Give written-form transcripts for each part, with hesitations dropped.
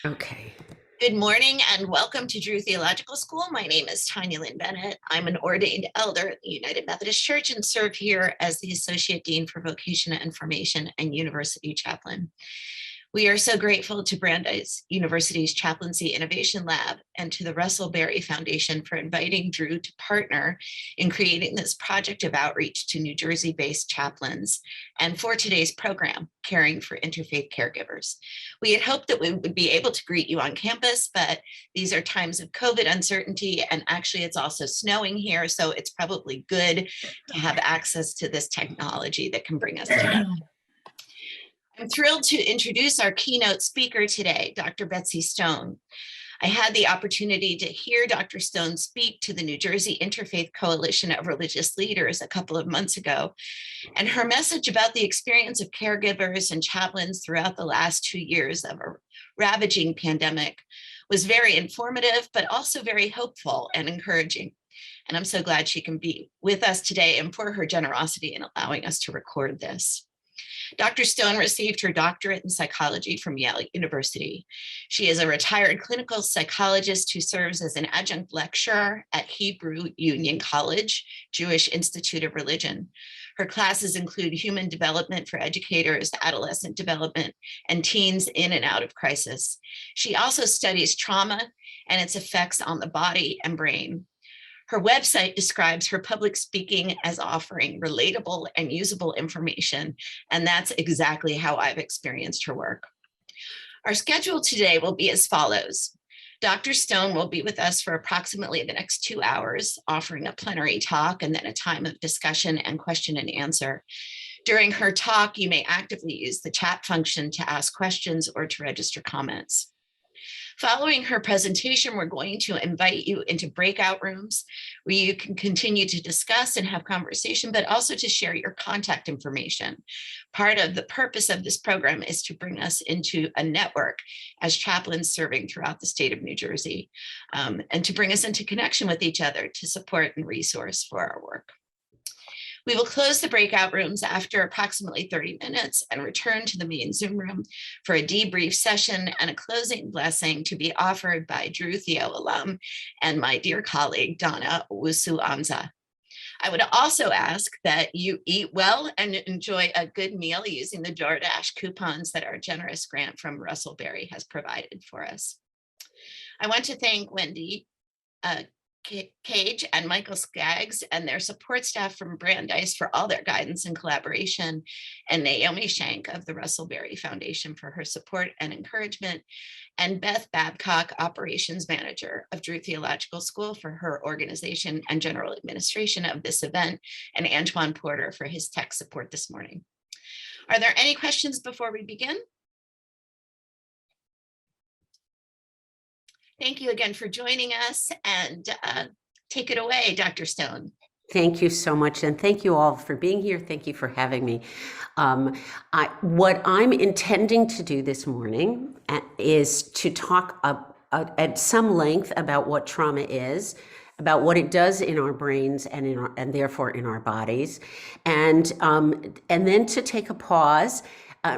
Okay. Good morning and welcome to Drew Theological School. My name is Tanya Lynn Bennett. I'm an ordained elder at the United Methodist Church and serve here as the Associate Dean for Vocation and Formation and University Chaplain. We are so grateful to Brandeis University's Chaplaincy Innovation Lab and to the Russell Berry Foundation for inviting Drew to partner in creating this project of outreach to New Jersey-based chaplains and for today's program, Caring for Interfaith Caregivers. We had hoped that we would be able to greet you on campus, but these are times of COVID uncertainty, and actually it's also snowing here, so it's probably good to have access to this technology that can bring us together. I'm thrilled to introduce our keynote speaker today, Dr. Betsy Stone. I had the opportunity to hear Dr. Stone speak to the New Jersey Interfaith Coalition of Religious Leaders a couple of months ago, and her message about the experience of caregivers and chaplains throughout the last 2 years of a ravaging pandemic was very informative, but also very hopeful and encouraging. And I'm so glad she can be with us today and for her generosity in allowing us to record this. Dr. Stone received her doctorate in psychology from Yale University. She is a retired clinical psychologist who serves as an adjunct lecturer at Hebrew Union College, Jewish Institute of Religion. Her classes include human development for educators, adolescent development, and teens in and out of crisis. She also studies trauma and its effects on the body and brain. Her website describes her public speaking as offering relatable and usable information, and that's exactly how I've experienced her work. Our schedule today will be as follows. Dr. Stone will be with us for approximately the next 2 hours, offering a plenary talk and then a time of discussion and question and answer. During her talk, you may actively use the chat function to ask questions or to register comments. Following her presentation, we're going to invite you into breakout rooms where you can continue to discuss and have conversation, but also to share your contact information. Part of the purpose of this program is to bring us into a network as chaplains serving throughout the state of New Jersey, and to bring us into connection with each other to support and resource for our work. We will close the breakout rooms after approximately 30 minutes and return to the main Zoom room for a debrief session and a closing blessing to be offered by Drew Theo alum and my dear colleague, Donna Wusu-Amza. I would also ask that you eat well and enjoy a good meal using the DoorDash coupons that our generous grant from Russell Berry has provided for us. I want to thank Wendy Cage and Michael Skaggs and their support staff from Brandeis for all their guidance and collaboration, and Naomi Shank of the Russell Berry Foundation for her support and encouragement, and Beth Babcock, Operations Manager of Drew Theological School, for her organization and general administration of this event, and Antoine Porter for his tech support this morning. Are there any questions before we begin? Thank you again for joining us, and take it away, Dr. Stone. Thank you so much, and thank you all for being here. Thank you for having me. What I'm intending to do this morning is to talk at some length about what trauma is, about what it does in our brains and therefore in our bodies, and then to take a pause.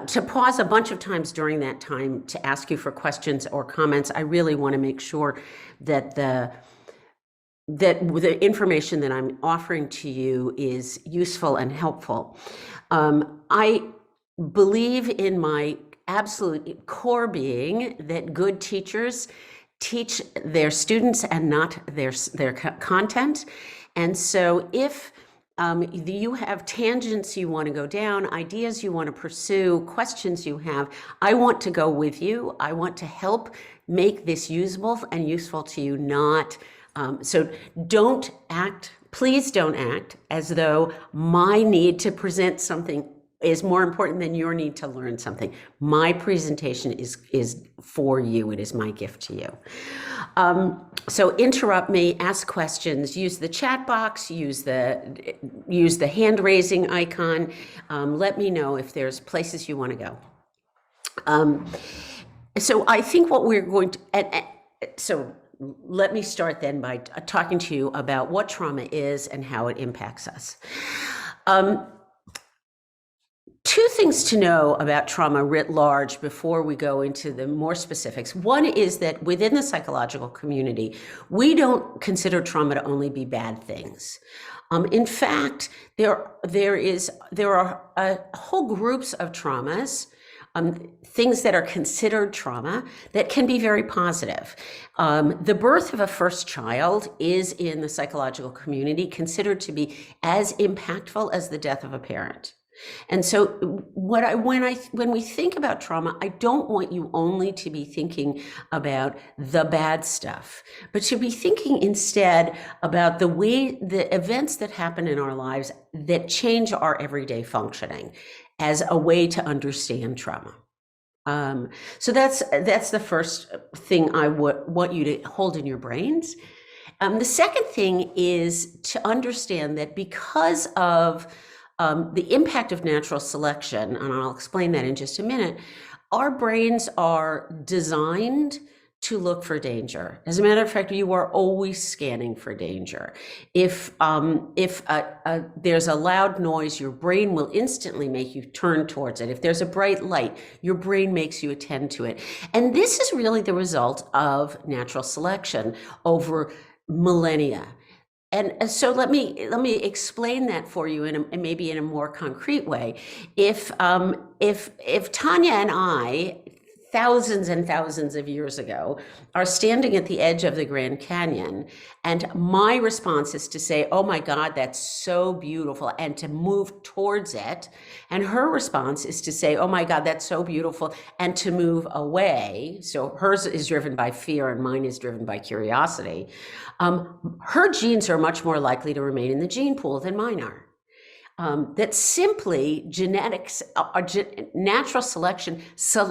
To pause a bunch of times during that time to ask you for questions or comments. I really want to make sure that the information that I'm offering to you is useful and helpful. I believe in my absolute core being that good teachers teach their students and not their content. And so if you have tangents you want to go down, ideas you want to pursue, questions you have, I want to go with you. I want to help make this usable and useful to you, so please don't act as though my need to present something is more important than your need to learn something. My presentation is for you. It is my gift to you. So interrupt me, ask questions, use the chat box, use the hand raising icon. Let me know if there's places you want to go. So I think what we're going to, so let me start then by talking to you about what trauma is and how it impacts us. two things to know about trauma writ large before we go into the more specifics. One is that within the psychological community, we don't consider trauma to only be bad things. In fact, there are whole groups of traumas, things that are considered trauma that can be very positive. The birth of a first child is in the psychological community considered to be as impactful as the death of a parent. And so when we think about trauma, I don't want you only to be thinking about the bad stuff, but to be thinking instead about the events that happen in our lives that change our everyday functioning as a way to understand trauma. So that's the first thing I would want you to hold in your brains. The second thing is to understand that because of the impact of natural selection, and I'll explain that in just a minute, our brains are designed to look for danger. As a matter of fact, you are always scanning for danger. If there's a loud noise, your brain will instantly make you turn towards it. If there's a bright light, your brain makes you attend to it. And this is really the result of natural selection over millennia. And so let me explain that for you maybe in a more concrete way. If Tanya and I, thousands and thousands of years ago, are standing at the edge of the Grand Canyon, and my response is to say, "Oh my God, that's so beautiful," and to move towards it, and her response is to say, "Oh my God, that's so beautiful," and to move away. So hers is driven by fear and mine is driven by curiosity. Her genes are much more likely to remain in the gene pool than mine are. That simply genetics, natural selection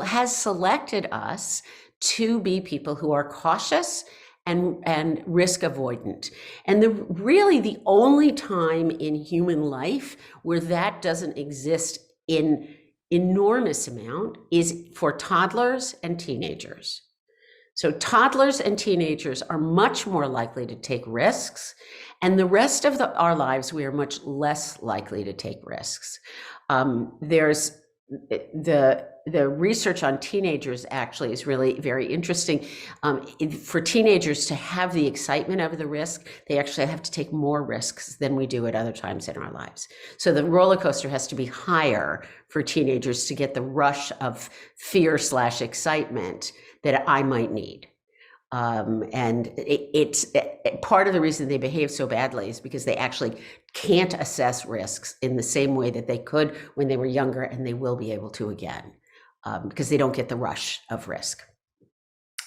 has selected us to be people who are cautious and risk avoidant. And really the only time in human life where that doesn't exist in enormous amount is for toddlers and teenagers. So toddlers and teenagers are much more likely to take risks, and the rest of our lives, we are much less likely to take risks. There's the research on teenagers actually is really very interesting. For teenagers to have the excitement of the risk, they actually have to take more risks than we do at other times in our lives. So the roller coaster has to be higher for teenagers to get the rush of fear/excitement that I might need. And it's part of the reason they behave so badly is because they actually can't assess risks in the same way that they could when they were younger, and they will be able to again, because they don't get the rush of risk.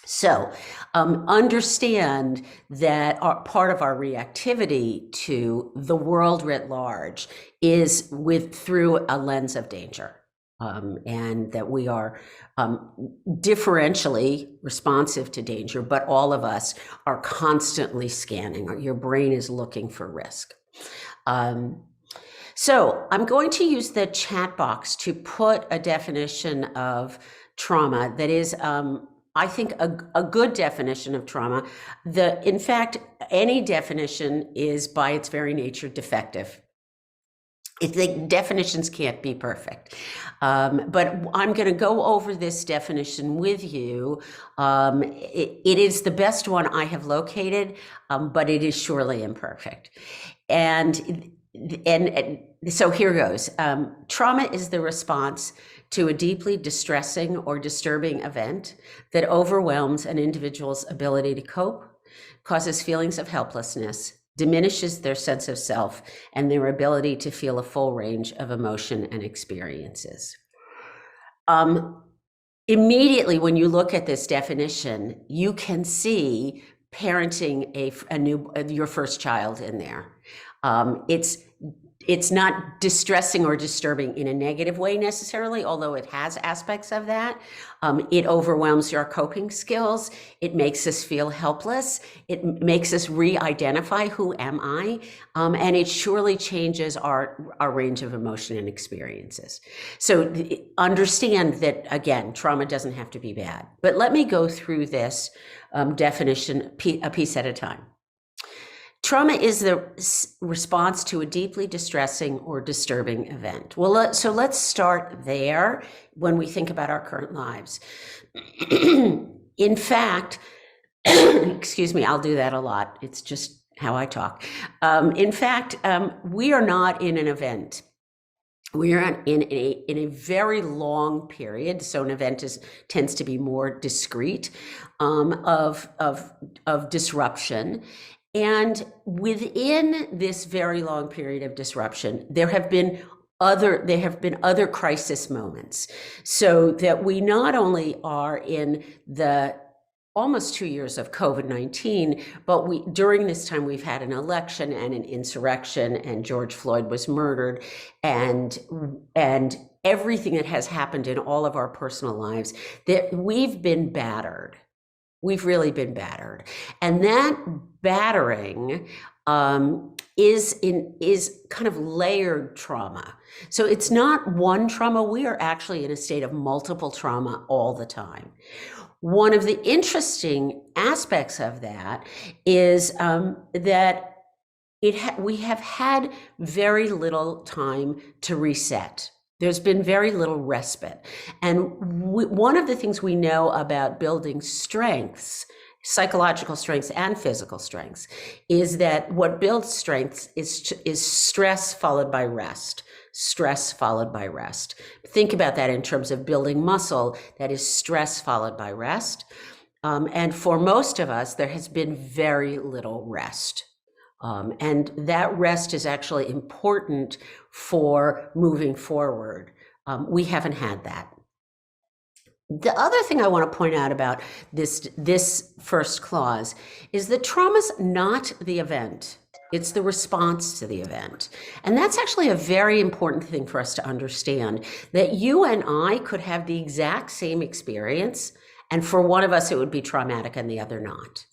So understand that part of our reactivity to the world writ large is through a lens of danger. And that we are differentially responsive to danger, but all of us are constantly scanning. Your brain is looking for risk. So I'm going to use the chat box to put a definition of trauma that is, I think, a good definition of trauma. In fact, any definition is by its very nature defective. The definitions can't be perfect, but I'm going to go over this definition with you. It is the best one I have located, but it is surely imperfect. And so here goes. Trauma is the response to a deeply distressing or disturbing event that overwhelms an individual's ability to cope, causes feelings of helplessness, diminishes their sense of self and their ability to feel a full range of emotion and experiences. Immediately, when you look at this definition, you can see parenting your first child in there. It's not distressing or disturbing in a negative way necessarily, although it has aspects of that. It overwhelms your coping skills. It makes us feel helpless. It makes us re-identify who am I, and it surely changes our range of emotion and experiences. So understand that, again, trauma doesn't have to be bad. But let me go through this definition a piece at a time. Trauma is the response to a deeply distressing or disturbing event. Well, so let's start there when we think about our current lives. In fact, excuse me, I'll do that a lot. It's just how I talk. In fact, we are not in an event. We are in a very long period. So an event tends to be more discrete of disruption. And within this very long period of disruption, there have been other crisis moments, so that we not only are in the almost 2 years of COVID-19, but during this time we've had an election and an insurrection, and George Floyd was murdered, and everything that has happened in all of our personal lives, that we've been battered. We've really been battered. And that battering is kind of layered trauma. So it's not one trauma. We are actually in a state of multiple trauma all the time. One of the interesting aspects of that is that we have had very little time to reset. There's been very little respite. And one of the things we know about building strengths, psychological strengths and physical strengths, is that what builds strengths is stress followed by rest. Stress followed by rest. Think about that in terms of building muscle. That is stress followed by rest. And for most of us, there has been very little rest. And that rest is actually important for moving forward. We haven't had that. The other thing I want to point out about this first clause is that trauma's not the event. It's the response to the event. And that's actually a very important thing for us to understand, that you and I could have the exact same experience, and for one of us it would be traumatic and the other not.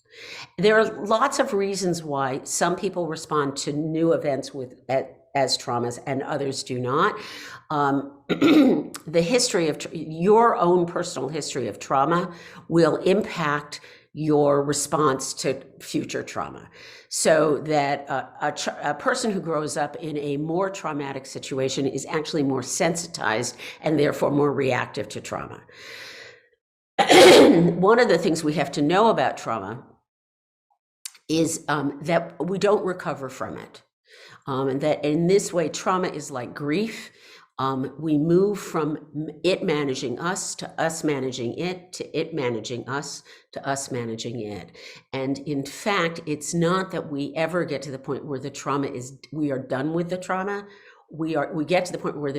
There are lots of reasons why some people respond to new events as traumas and others do not. The history of your own personal history of trauma will impact your response to future trauma. So that a person who grows up in a more traumatic situation is actually more sensitized and therefore more reactive to trauma. One of the things we have to know about trauma is that we don't recover from it. And that in this way, trauma is like grief. We move from it managing us to us managing it, to it managing us, to us managing it. And in fact, it's not that we ever get to the point where the trauma we are done with the trauma. We get to the point where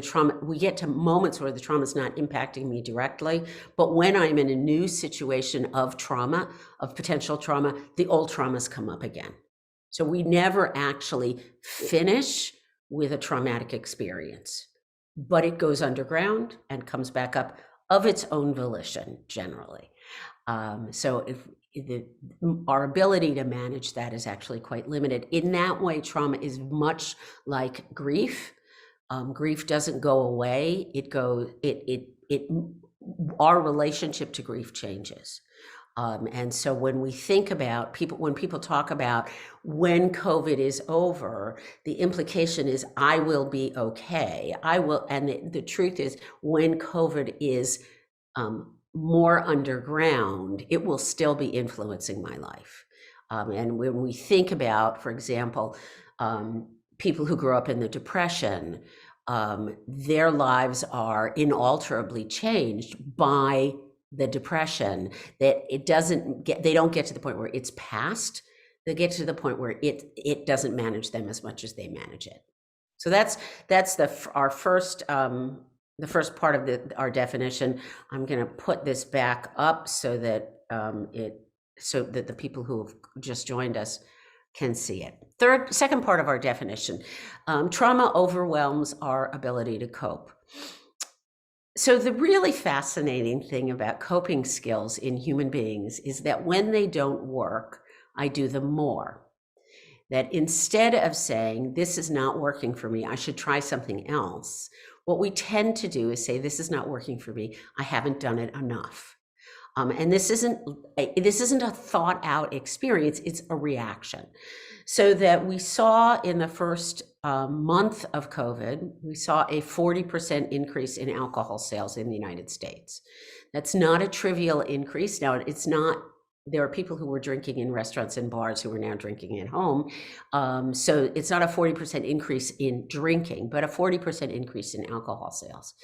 we get to moments where the trauma is not impacting me directly. But when I'm in a new situation of trauma, of potential trauma, the old traumas come up again. So we never actually finish with a traumatic experience, but it goes underground and comes back up of its own volition, generally. So our ability to manage that is actually quite limited. In that way, trauma is much like grief. Grief doesn't go away. Our relationship to grief changes. And so when we think about when people talk about when COVID is over, the implication is I will be okay. I will, and the truth is when COVID is more underground, it will still be influencing my life. And when we think about, for example, people who grew up in the Depression, their lives are inalterably changed by the Depression, that they don't get to the point where it's past. They get to the point where it doesn't manage them as much as they manage it. So that's our first the first part of our definition. I'm going to put this back up so that the people who have just joined us can see it. Second part of our definition, trauma overwhelms our ability to cope. So the really fascinating thing about coping skills in human beings is that when they don't work, I do them more. That instead of saying, this is not working for me, I should try something else, what we tend to do is say, this is not working for me, I haven't done it enough. And this isn't a thought out experience, it's a reaction. So that we saw in the first month of COVID, we saw a 40% increase in alcohol sales in the United States. That's not a trivial increase. Now, it's not, there are people who were drinking in restaurants and bars who are now drinking at home. So it's not a 40% increase in drinking, but a 40% increase in alcohol sales.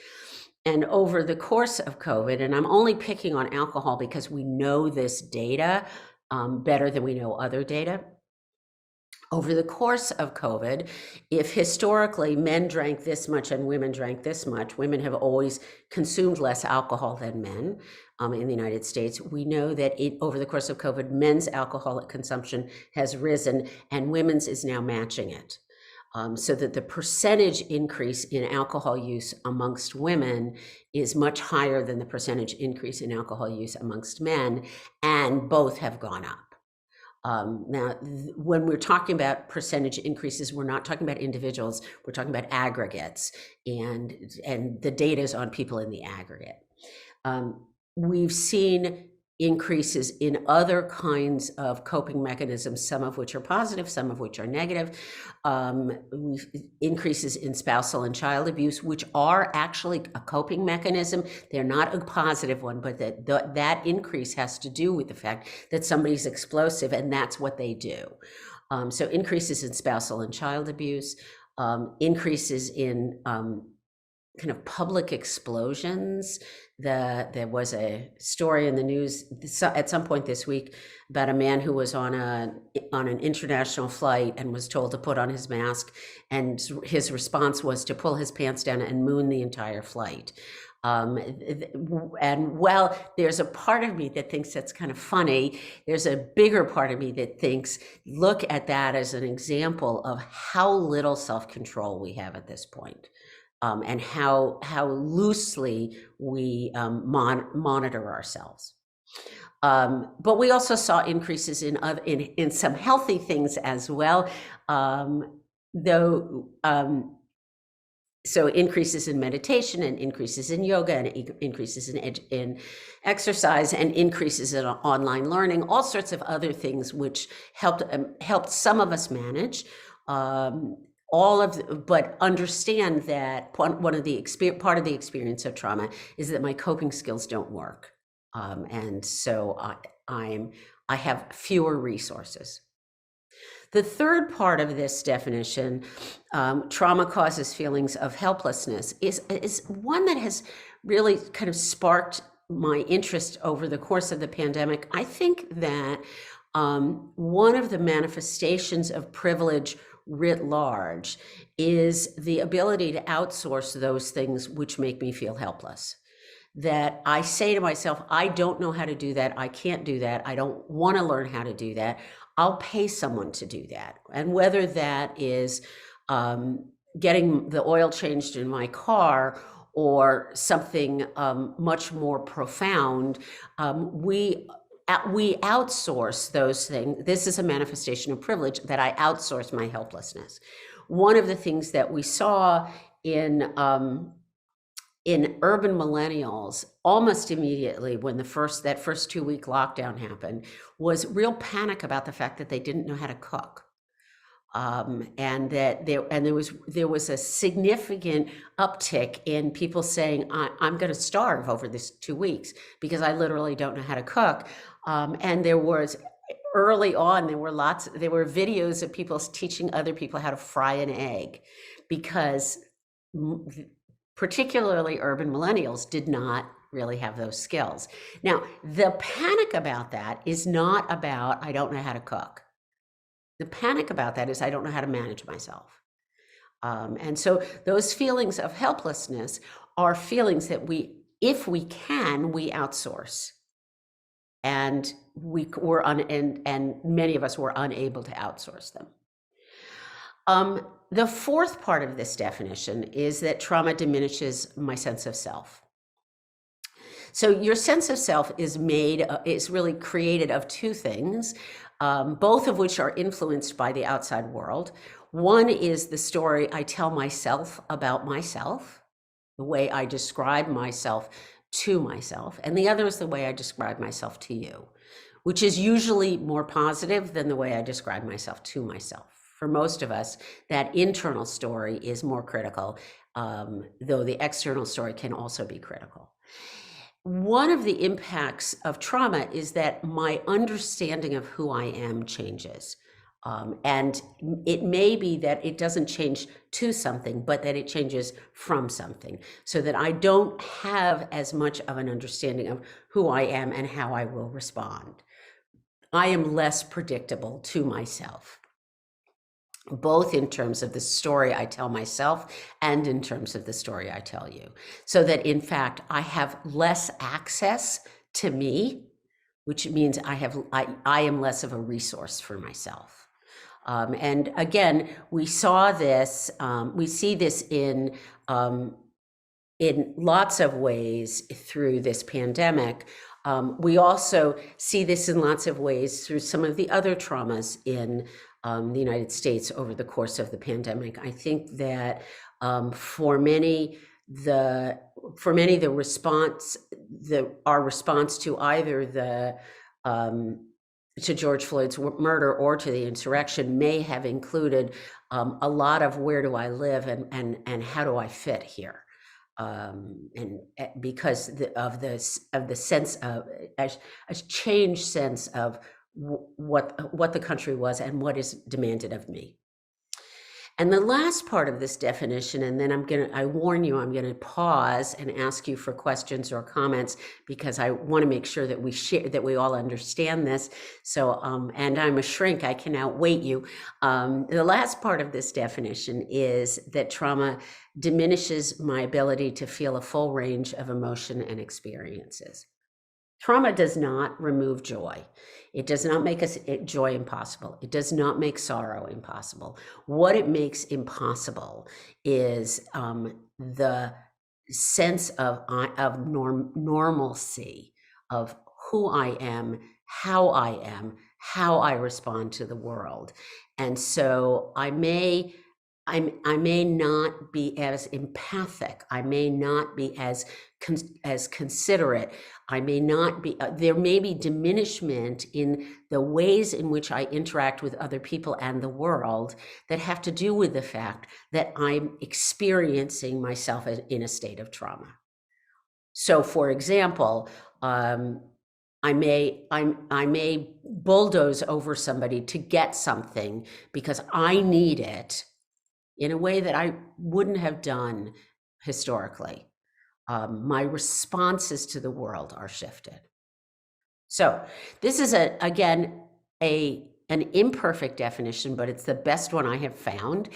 And over the course of COVID, and I'm only picking on alcohol because we know this data better than we know other data. Over the course of COVID, if historically men drank this much and women drank this much, women have always consumed less alcohol than men in the United States. We know that over the course of COVID, men's alcoholic consumption has risen and women's is now matching it. So that the percentage increase in alcohol use amongst women is much higher than the percentage increase in alcohol use amongst men, and both have gone up. Now, when we're talking about percentage increases, we're not talking about individuals, we're talking about aggregates, and the data is on people in the aggregate. We've seen increases in other kinds of coping mechanisms, some of which are positive, some of which are negative. Increases in spousal and child abuse, which are actually a coping mechanism. They're not a positive one, but that increase has to do with the fact that somebody's explosive and that's what they do. So increases in spousal and child abuse, increases in kind of public explosions. There was a story in the news at some point this week about a man who was on an international flight and was told to put on his mask, and his response was to pull his pants down and moon the entire flight. And while there's a part of me that thinks that's kind of funny, there's a bigger part of me that thinks, look at that as an example of how little self-control we have at this point. And how loosely we monitor ourselves. But we also saw increases in some healthy things as well, so increases in meditation and increases in yoga and increases in exercise and increases in online learning, all sorts of other things which helped some of us manage. But understand that part of the experience of trauma is that my coping skills don't work, and so I have fewer resources. The third part of this definition, trauma causes feelings of helplessness, is one that has really kind of sparked my interest over the course of the pandemic. I think that one of the manifestations of privilege writ large is the ability to outsource those things which make me feel helpless. That I say to myself, I don't know how to do that, I can't do that, I don't want to learn how to do that, I'll pay someone to do that. And whether that is getting the oil changed in my car or something much more profound, we outsource those things. This is a manifestation of privilege, that I outsource my helplessness. One of the things that we saw in urban millennials almost immediately when that first 2-week lockdown happened was real panic about the fact that they didn't know how to cook. And that there was a significant uptick in people saying, I'm going to starve over this 2 weeks because I literally don't know how to cook. And there was early on, there were videos of people teaching other people how to fry an egg, because particularly urban millennials did not really have those skills. Now, the panic about that is not about, I don't know how to cook. The panic about that is I don't know how to manage myself. And so those feelings of helplessness are feelings that if we can, we outsource. And and many of us were unable to outsource them. The fourth part of this definition is that trauma diminishes my sense of self. So your sense of self is really created of two things, both of which are influenced by the outside world. One is the story I tell myself about myself, the way I describe myself to myself, and the other is the way I describe myself to you, which is usually more positive than the way I describe myself to myself. For most of us, that internal story is more critical, though the external story can also be critical. One of the impacts of trauma is that my understanding of who I am changes. And it may be that it doesn't change to something, but that it changes from something, so that I don't have as much of an understanding of who I am and how I will respond. I am less predictable to myself, both in terms of the story I tell myself and in terms of the story I tell you. So that in fact, I have less access to me, which means I am less of a resource for myself. And again, we see this in lots of ways through this pandemic. We also see this in lots of ways through some of the other traumas in the United States over the course of the pandemic. I think that for many, our response to either to George Floyd's murder or to the insurrection may have included a lot of where do I live and how do I fit here, and because of the sense of a changed sense of what the country was and what is demanded of me. And the last part of this definition, and then I warn you, I'm gonna pause and ask you for questions or comments, because I wanna make sure that we all understand this. So, and I'm a shrink, I can outweight you. The last part of this definition is that trauma diminishes my ability to feel a full range of emotion and experiences. Trauma does not remove joy. It does not make joy impossible. It does not make sorrow impossible. What it makes impossible is the sense of normalcy, of who I am, how I respond to the world. And so I may not be as empathic. I may not be as considerate. I may not be, there may be diminishment in the ways in which I interact with other people and the world that have to do with the fact that I'm experiencing myself in a state of trauma. So for example, I may bulldoze over somebody to get something because I need it in a way that I wouldn't have done historically. My responses to the world are shifted. So this is again an imperfect definition, but it's the best one I have found.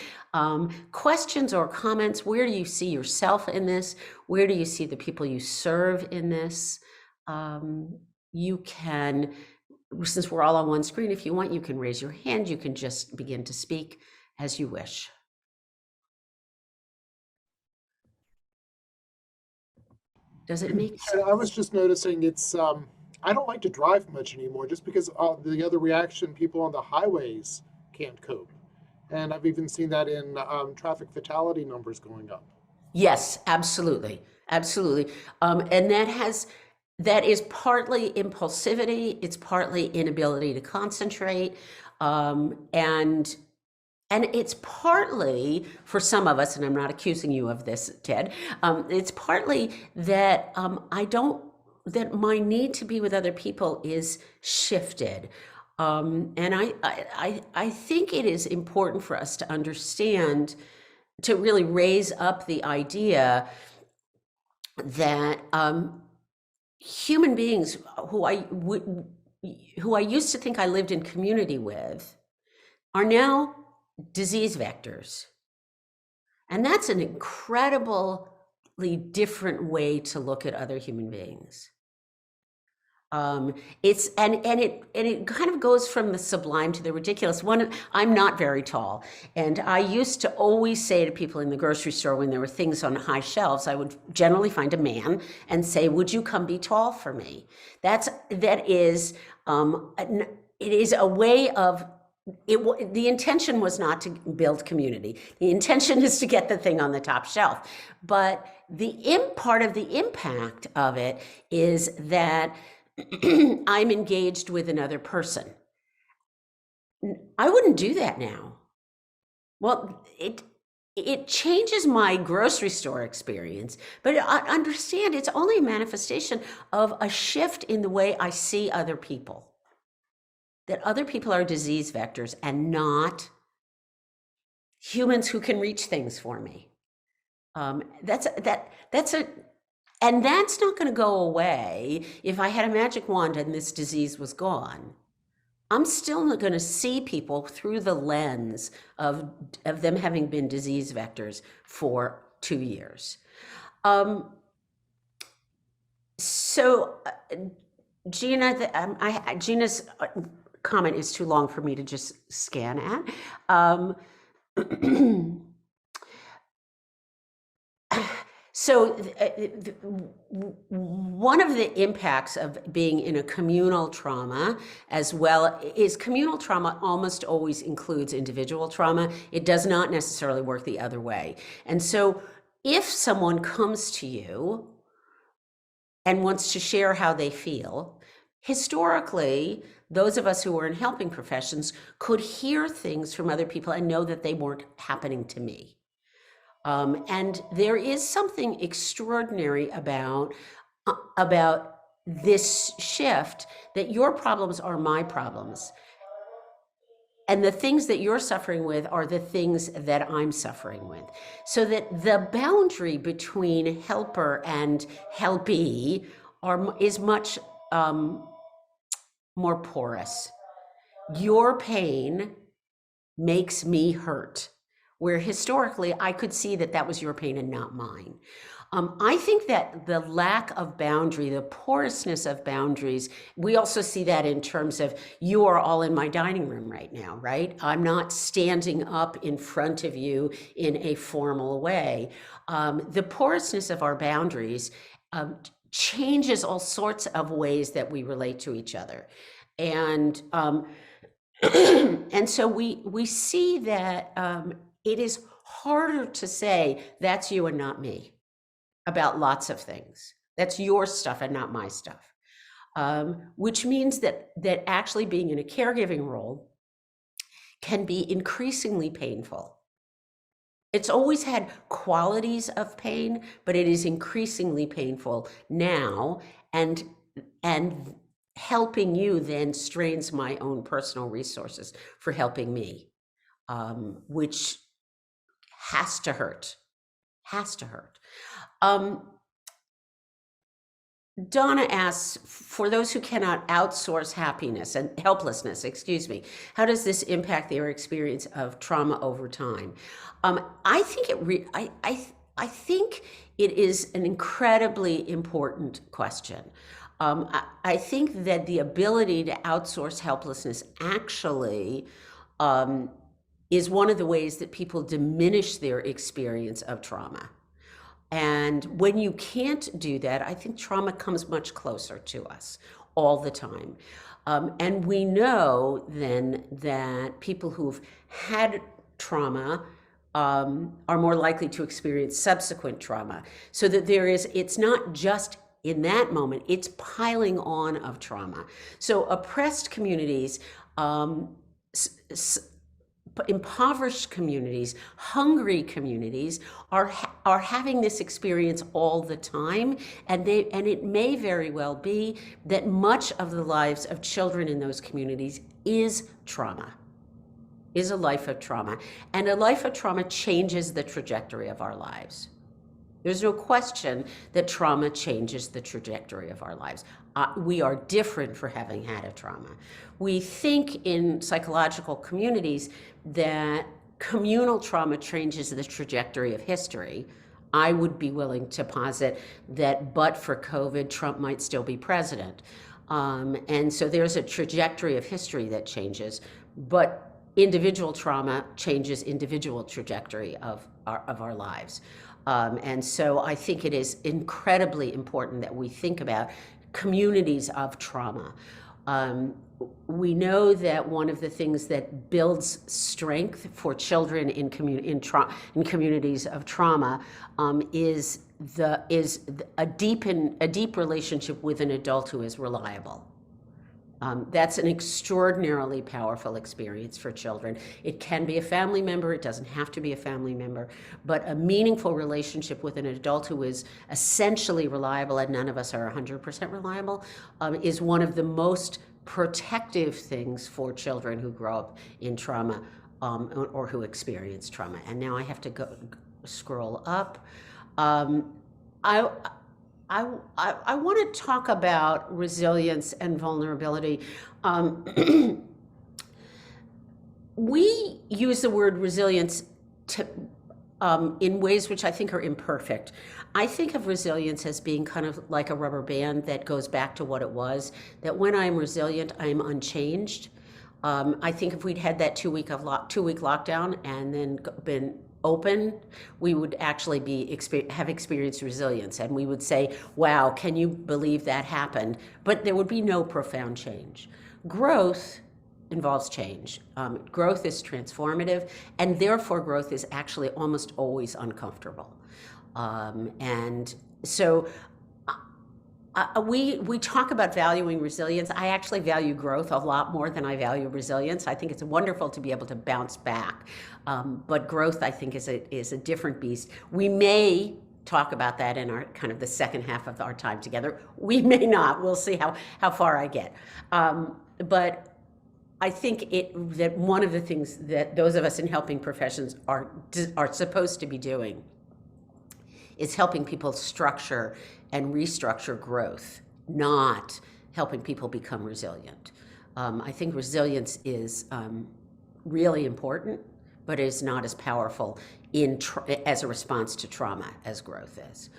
Questions or comments? Where do you see yourself in this? Where do you see the people you serve in this? You can, since we're all on one screen, if you want, you can raise your hand. You can just begin to speak as you wish. Does it make sense? I was just noticing it's, I don't like to drive much anymore just because the other reaction, people on the highways can't cope. And I've even seen that in traffic fatality numbers going up. Yes, absolutely. Absolutely. And that is partly impulsivity. It's partly inability to concentrate. And it's partly, for some of us, and I'm not accusing you of this, Ted, it's partly that that my need to be with other people is shifted. And I think it is important for us to understand, to really raise up the idea that human beings who I used to think I lived in community with are now disease vectors. And that's an incredibly different way to look at other human beings. It kind of goes from the sublime to the ridiculous. I'm not very tall, and I used to always say to people in the grocery store when there were things on high shelves, I would generally find a man and say, "Would you come be tall for me?" It is a way of the intention was not to build community. The intention is to get the thing on the top shelf. But part of the impact of it is that I'm engaged with another person. I wouldn't do that now. Well, it changes my grocery store experience, but I understand it's only a manifestation of a shift in the way I see other people. That other people are disease vectors and not humans who can reach things for me. And that's not going to go away if I had a magic wand and this disease was gone. I'm still going to see people through the lens of them having been disease vectors for 2 years. Gina's comment is too long for me to just scan at. So one of the impacts of being in a communal trauma as well is communal trauma almost always includes individual trauma. It does not necessarily work the other way. And so if someone comes to you and wants to share how they feel, historically, those of us who were in helping professions could hear things from other people and know that they weren't happening to me. And there is something extraordinary about this shift, that your problems are my problems. And the things that you're suffering with are the things that I'm suffering with. So that the boundary between helper and helpee is much more porous. Your pain makes me hurt, where historically I could see that that was your pain and not mine. I think that the lack of boundary, the porousness of boundaries, we also see that in terms of you are all in my dining room right now, right? I'm not standing up in front of you in a formal way. The porousness of our boundaries changes all sorts of ways that we relate to each other. And and so we see that it is harder to say that's you and not me about lots of things. That's your stuff and not my stuff, which means that actually being in a caregiving role can be increasingly painful. It's always had qualities of pain, but it is increasingly painful now, and helping you then strains my own personal resources for helping me, which has to hurt. Donna asks, for those who cannot outsource helplessness, how does this impact their experience of trauma over time? I think I think it is an incredibly important question. I think that the ability to outsource helplessness actually is one of the ways that people diminish their experience of trauma. And when you can't do that, I think trauma comes much closer to us all the time. And we know then that people who've had trauma are more likely to experience subsequent trauma. So that it's not just in that moment, it's piling on of trauma. So oppressed communities, impoverished communities, hungry communities are having this experience all the time, and it may very well be that much of the lives of children in those communities is a life of trauma, and a life of trauma changes the trajectory of our lives. There's no question that trauma changes the trajectory of our lives. We are different for having had a trauma. We think in psychological communities that communal trauma changes the trajectory of history. I would be willing to posit that but for COVID, Trump might still be president. And so there's a trajectory of history that changes, but individual trauma changes individual trajectory of our lives. And so I think it is incredibly important that we think about communities of trauma. We know that one of the things that builds strength for children in communities of trauma is a deep relationship with an adult who is reliable. That's an extraordinarily powerful experience for children. It can be a family member, it doesn't have to be a family member, but a meaningful relationship with an adult who is essentially reliable, and none of us are 100% reliable, is one of the most protective things for children who grow up in trauma or who experience trauma. And now I have to scroll up. I want to talk about resilience and vulnerability. We use the word resilience in ways which I think are imperfect. I think of resilience as being kind of like a rubber band that goes back to what it was, that when I'm resilient, I'm unchanged. I think if we'd had that two-week lockdown and then been open, we would actually have experienced resilience, and we would say, wow, can you believe that happened? But there would be no profound change. Growth involves change. Growth is transformative, and therefore growth is actually almost always uncomfortable. And so we talk about valuing resilience. I actually value growth a lot more than I value resilience. I think it's wonderful to be able to bounce back. But growth, I think, is a different beast. We may talk about that in our kind of the second half of our time together. We may not. We'll see how far I get. But I think that one of the things that those of us in helping professions are supposed to be doing is helping people structure and restructure growth, not helping people become resilient. I think resilience is really important, but is not as powerful as a response to trauma as growth is.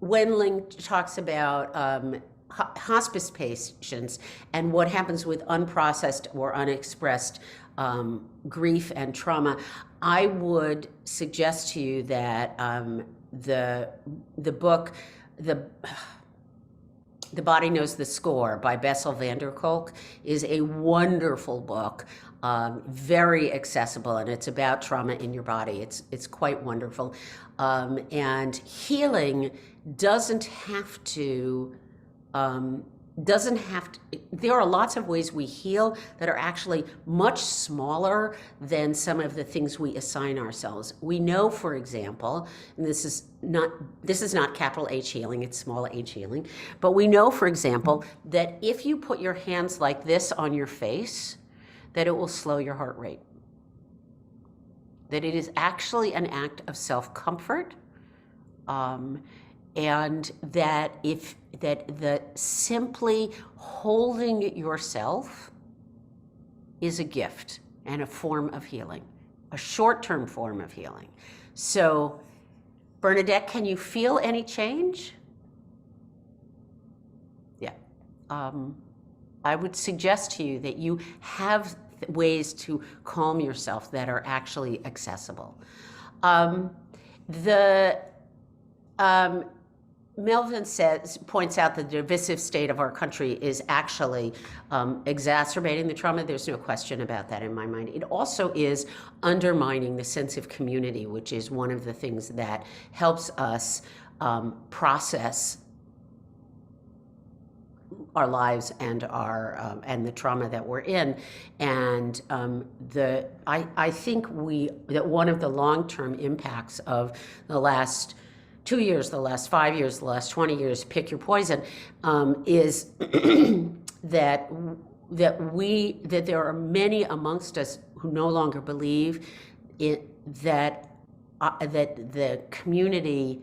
Wendling talks about hospice patients and what happens with unprocessed or unexpressed grief and trauma. I would suggest to you that the book, The Body Knows the Score by Bessel van der Kolk is a wonderful book, very accessible, and it's about trauma in your body. It's quite wonderful. And healing doesn't have to, there are lots of ways we heal that are actually much smaller than some of the things we assign ourselves. We know, for example, and this is not capital H healing, it's small h healing, but we know, for example, that if you put your hands like this on your face, that it will slow your heart rate. That it is actually an act of self-comfort, and that the simply holding yourself is a gift and a form of healing, a short-term form of healing. So, Bernadette, can you feel any change? Yeah. I would suggest to you that you have ways to calm yourself that are actually accessible. Melvin points out that the divisive state of our country is actually exacerbating the trauma. There's no question about that in my mind. It also is undermining the sense of community, which is one of the things that helps us process our lives and and the trauma that we're in. And I think that one of the long-term impacts of the last 2 years, the last 5 years, the last 20 years, pick your poison, is that there are many amongst us who no longer believe that the community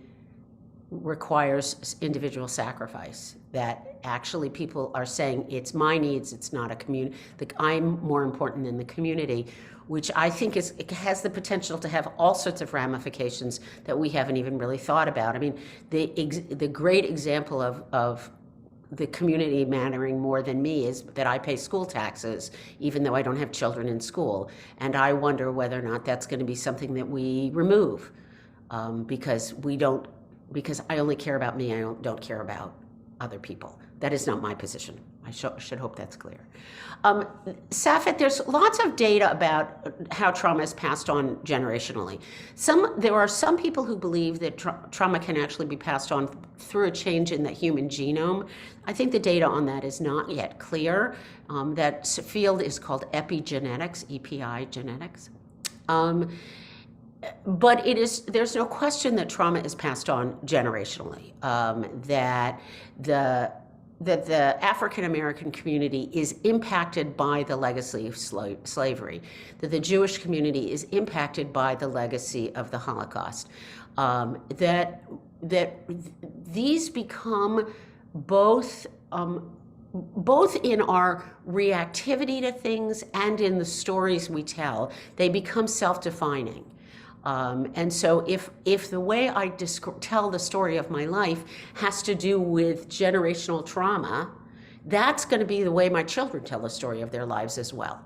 requires individual sacrifice. That actually people are saying it's my needs, it's not a community. I'm more important than the community, which I think it has the potential to have all sorts of ramifications that we haven't even really thought about. I mean, the great example of the community mattering more than me is that I pay school taxes, even though I don't have children in school. And I wonder whether or not that's going to be something that we remove, because we don't because I only care about me. I don't care about other people. That is not my position. I should hope that's clear. Safet, there's lots of data about how trauma is passed on generationally. There are some people who believe that trauma can actually be passed on through a change in the human genome. I think the data on that is not yet clear. That field is called epigenetics, EPI genetics. But there's no question that trauma is passed on generationally, that the African American community is impacted by the legacy of slavery, that the Jewish community is impacted by the legacy of the Holocaust, that these become both in our reactivity to things and in the stories we tell, they become self-defining. And so if the way I tell the story of my life has to do with generational trauma, that's going to be the way my children tell the story of their lives as well.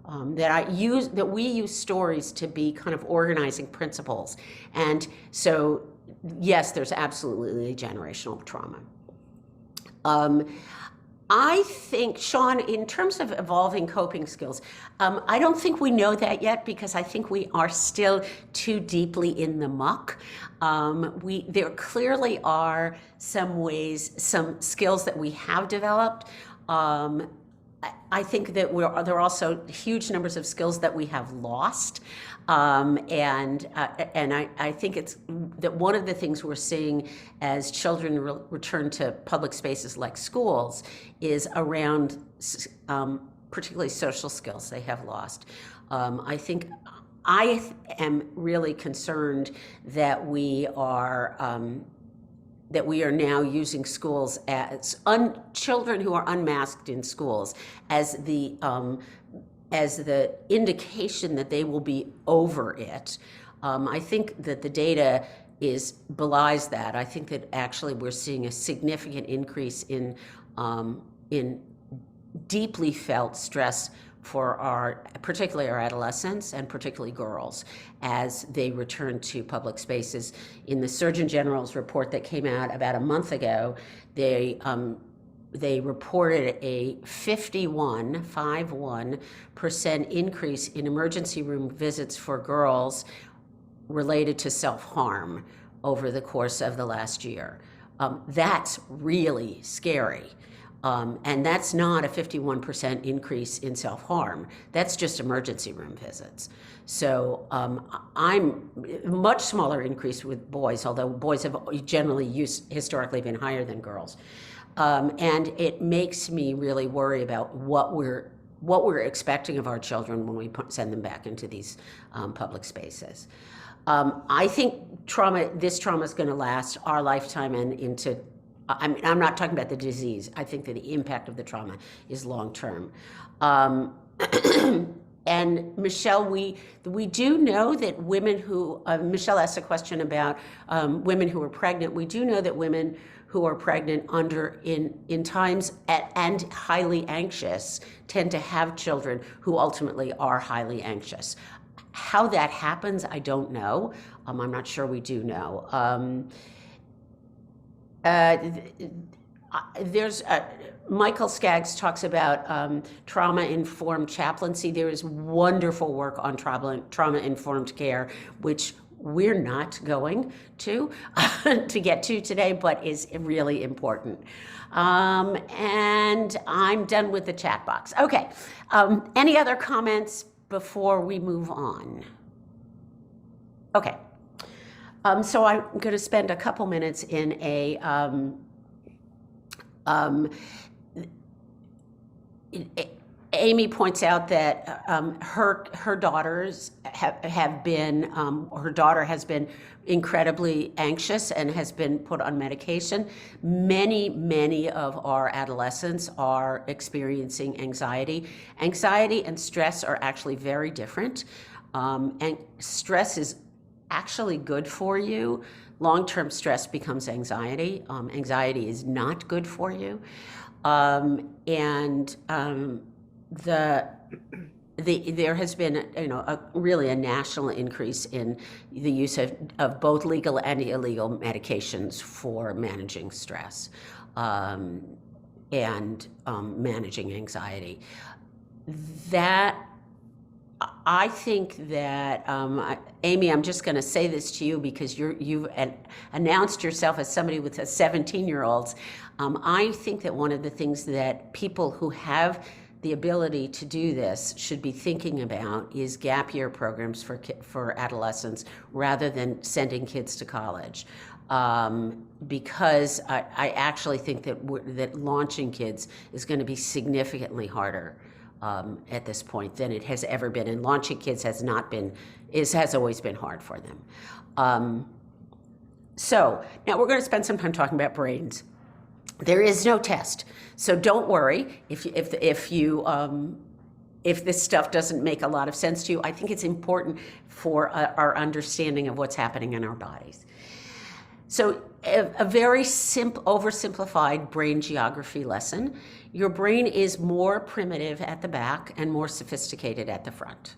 That we use stories to be kind of organizing principles. And so, yes, there's absolutely generational trauma. I think, Sean, in terms of evolving coping skills, I don't think we know that yet because I think we are still too deeply in the muck. There clearly are some skills that we have developed. I think that there are also huge numbers of skills that we have lost. And I think it's that one of the things we're seeing as children return to public spaces like schools is around particularly social skills they have lost. I think I am really concerned that we are now using schools as children who are unmasked in schools as the indication that they will be over it. I think that the data belies that. I think that actually we're seeing a significant increase in deeply felt stress for particularly our adolescents and particularly girls as they return to public spaces. In the Surgeon General's report that came out about a month ago, they reported a 51% increase in emergency room visits for girls related to self-harm over the course of the last year. That's really scary. And that's not a 51% increase in self-harm. That's just emergency room visits. So I'm much smaller increase with boys, although boys have generally historically been higher than girls. And it makes me really worry about what we're expecting of our children when we send them back into these public spaces. I think this trauma is going to last our lifetime and into. I'm not talking about the disease. I think that the impact of the trauma is long term. And Michelle, we do know that women who Michelle asked a question about women who are pregnant. We do know that women who are pregnant in times and highly anxious tend to have children who ultimately are highly anxious. How that happens, I don't know. I'm not sure we do know. There's Michael Skaggs talks about trauma-informed chaplaincy. There is wonderful work on trauma-informed care, which we're not going to get to today, but is really important. And I'm done with the chat box. Okay, any other comments before we move on? Okay. So I'm going to spend a couple minutes in Amy points out that her daughters have been, her daughter has been incredibly anxious and has been put on medication. Many of our adolescents are experiencing anxiety. Anxiety and stress are actually very different. And stress is actually good for you. Long-term stress becomes anxiety. Anxiety is not good for you. there has been, really a national increase in the use of both legal and illegal medications for managing stress and managing anxiety. That I think that, Amy, I'm just going to say this to you because you've announced yourself as somebody with a 17-year-olds. I think that one of the things that people who have the ability to do this should be thinking about is gap year programs for adolescents rather than sending kids to college. Because I actually think that launching kids is going to be significantly harder at this point than it has ever been, and launching kids has always been hard for them. So now we're going to spend some time talking about brains. There is no test, so don't worry if this stuff doesn't make a lot of sense to you. I think it's important for our understanding of what's happening in our bodies. So a very oversimplified brain geography lesson. Your brain is more primitive at the back and more sophisticated at the front.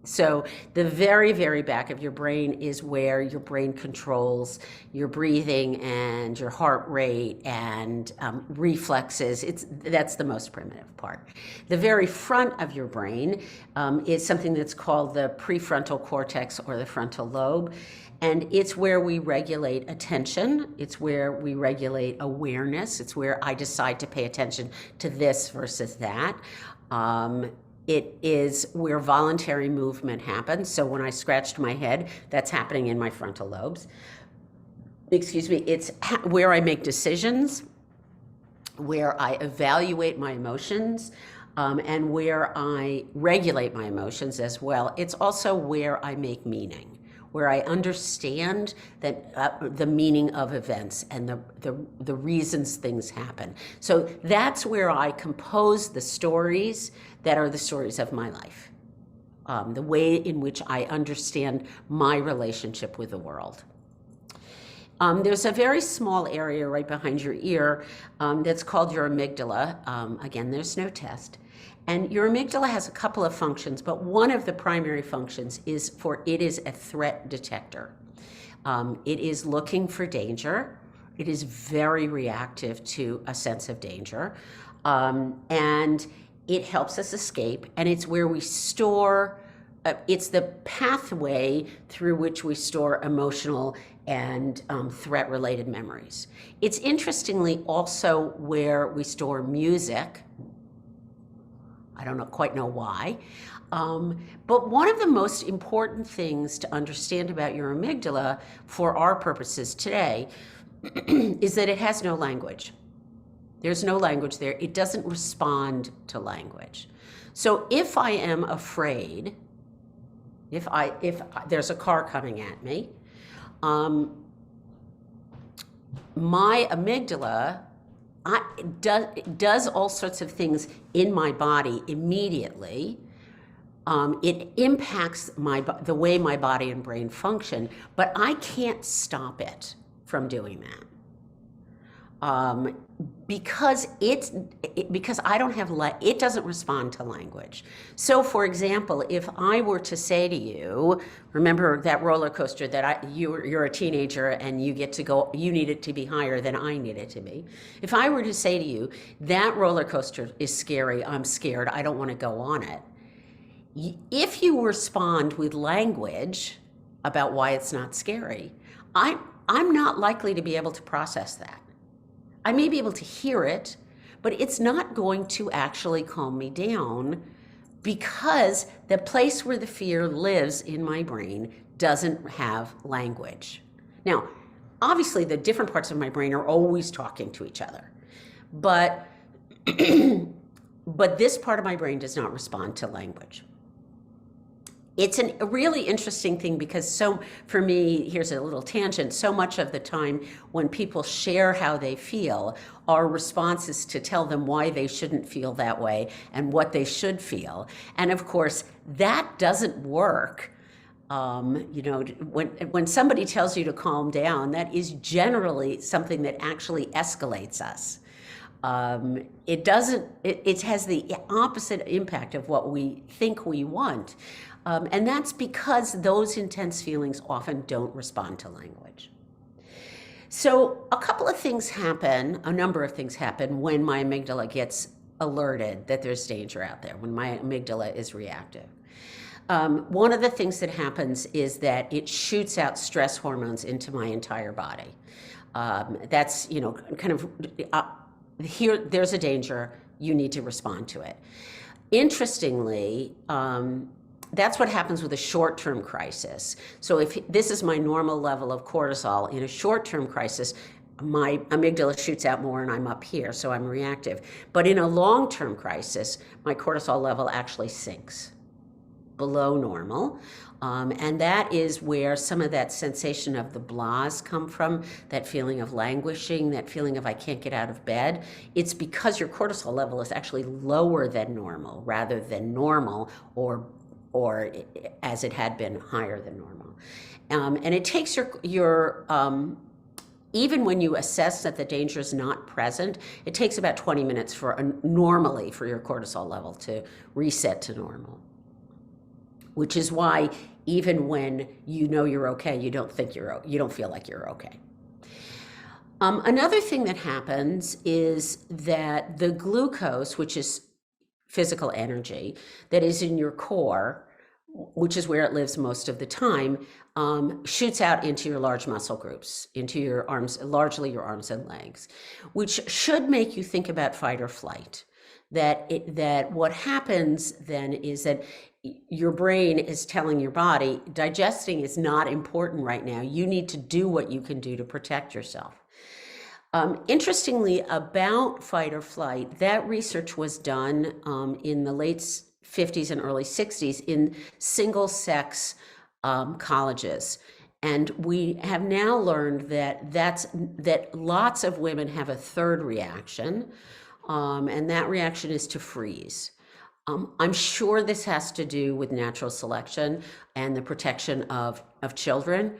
So the very, very back of your brain is where your brain controls your breathing and your heart rate and reflexes. That's the most primitive part. The very front of your brain is something that's called the prefrontal cortex or the frontal lobe. And it's where we regulate attention. It's where we regulate awareness. It's where I decide to pay attention to this versus that. It is where voluntary movement happens. So when I scratched my head, that's happening in my frontal lobes. Excuse me, it's where I make decisions, where I evaluate my emotions, and where I regulate my emotions as well. It's also where I make meaning, where I understand that the meaning of events and the reasons things happen. So that's where I compose the stories that are the stories of my life, the way in which I understand my relationship with the world. There's a very small area right behind your ear that's called your amygdala. Again, there's no test. And your amygdala has a couple of functions, but one of the primary functions is it is a threat detector. It is looking for danger. It is very reactive to a sense of danger. And it helps us escape, and it's where we store, it's the pathway through which we store emotional and threat-related memories. It's interestingly also where we store music. I don't quite know why. But one of the most important things to understand about your amygdala for our purposes today is that it has no language. There's no language there. It doesn't respond to language. So if I am afraid, if there's a car coming at me, my amygdala does all sorts of things in my body immediately. It impacts the way my body and brain function, but I can't stop it from doing that. Because I don't have it doesn't respond to language. So, for example, if I were to say to you, remember that roller coaster that you're a teenager and you get to go, you need it to be higher than I need it to be. If I were to say to you, that roller coaster is scary, I'm scared, I don't want to go on it. If you respond with language about why it's not scary, I'm not likely to be able to process that. I may be able to hear it, but it's not going to actually calm me down because the place where the fear lives in my brain doesn't have language. Now, obviously the different parts of my brain are always talking to each other, but this part of my brain does not respond to language. It's a really interesting thing because for me, here's a little tangent, so much of the time when people share how they feel, our response is to tell them why they shouldn't feel that way and what they should feel. And of course, that doesn't work. When somebody tells you to calm down, that is generally something that actually escalates us. It doesn't, it has the opposite impact of what we think we want. And that's because those intense feelings often don't respond to language. So a couple of things happen, a number of things happen when my amygdala gets alerted that there's danger out there, when my amygdala is reactive. One of the things that happens is that it shoots out stress hormones into my entire body. That's, kind of, here, there's a danger, you need to respond to it. Interestingly, that's what happens with a short-term crisis. So if this is my normal level of cortisol, in a short-term crisis, my amygdala shoots out more and I'm up here, so I'm reactive. But in a long-term crisis, my cortisol level actually sinks below normal. And that is where some of that sensation of the blahs come from, that feeling of languishing, that feeling of I can't get out of bed. It's because your cortisol level is actually lower than normal rather than normal, or as it had been, higher than normal. And it takes your even when you assess that the danger is not present, it takes about 20 minutes normally for your cortisol level to reset to normal. Which is why even when you know you're okay, you don't feel like you're okay. Another thing that happens is that the glucose, which is physical energy, that is in your core, which is where it lives most of the time, shoots out into your large muscle groups, into your arms, largely your arms and legs, which should make you think about fight or flight. That what happens then is that your brain is telling your body, digesting is not important right now. You need to do what you can do to protect yourself. Interestingly, about fight or flight, that research was done in the late 50s and early 60s in single-sex colleges. And we have now learned that lots of women have a third reaction, and that reaction is to freeze. I'm sure this has to do with natural selection and the protection of children.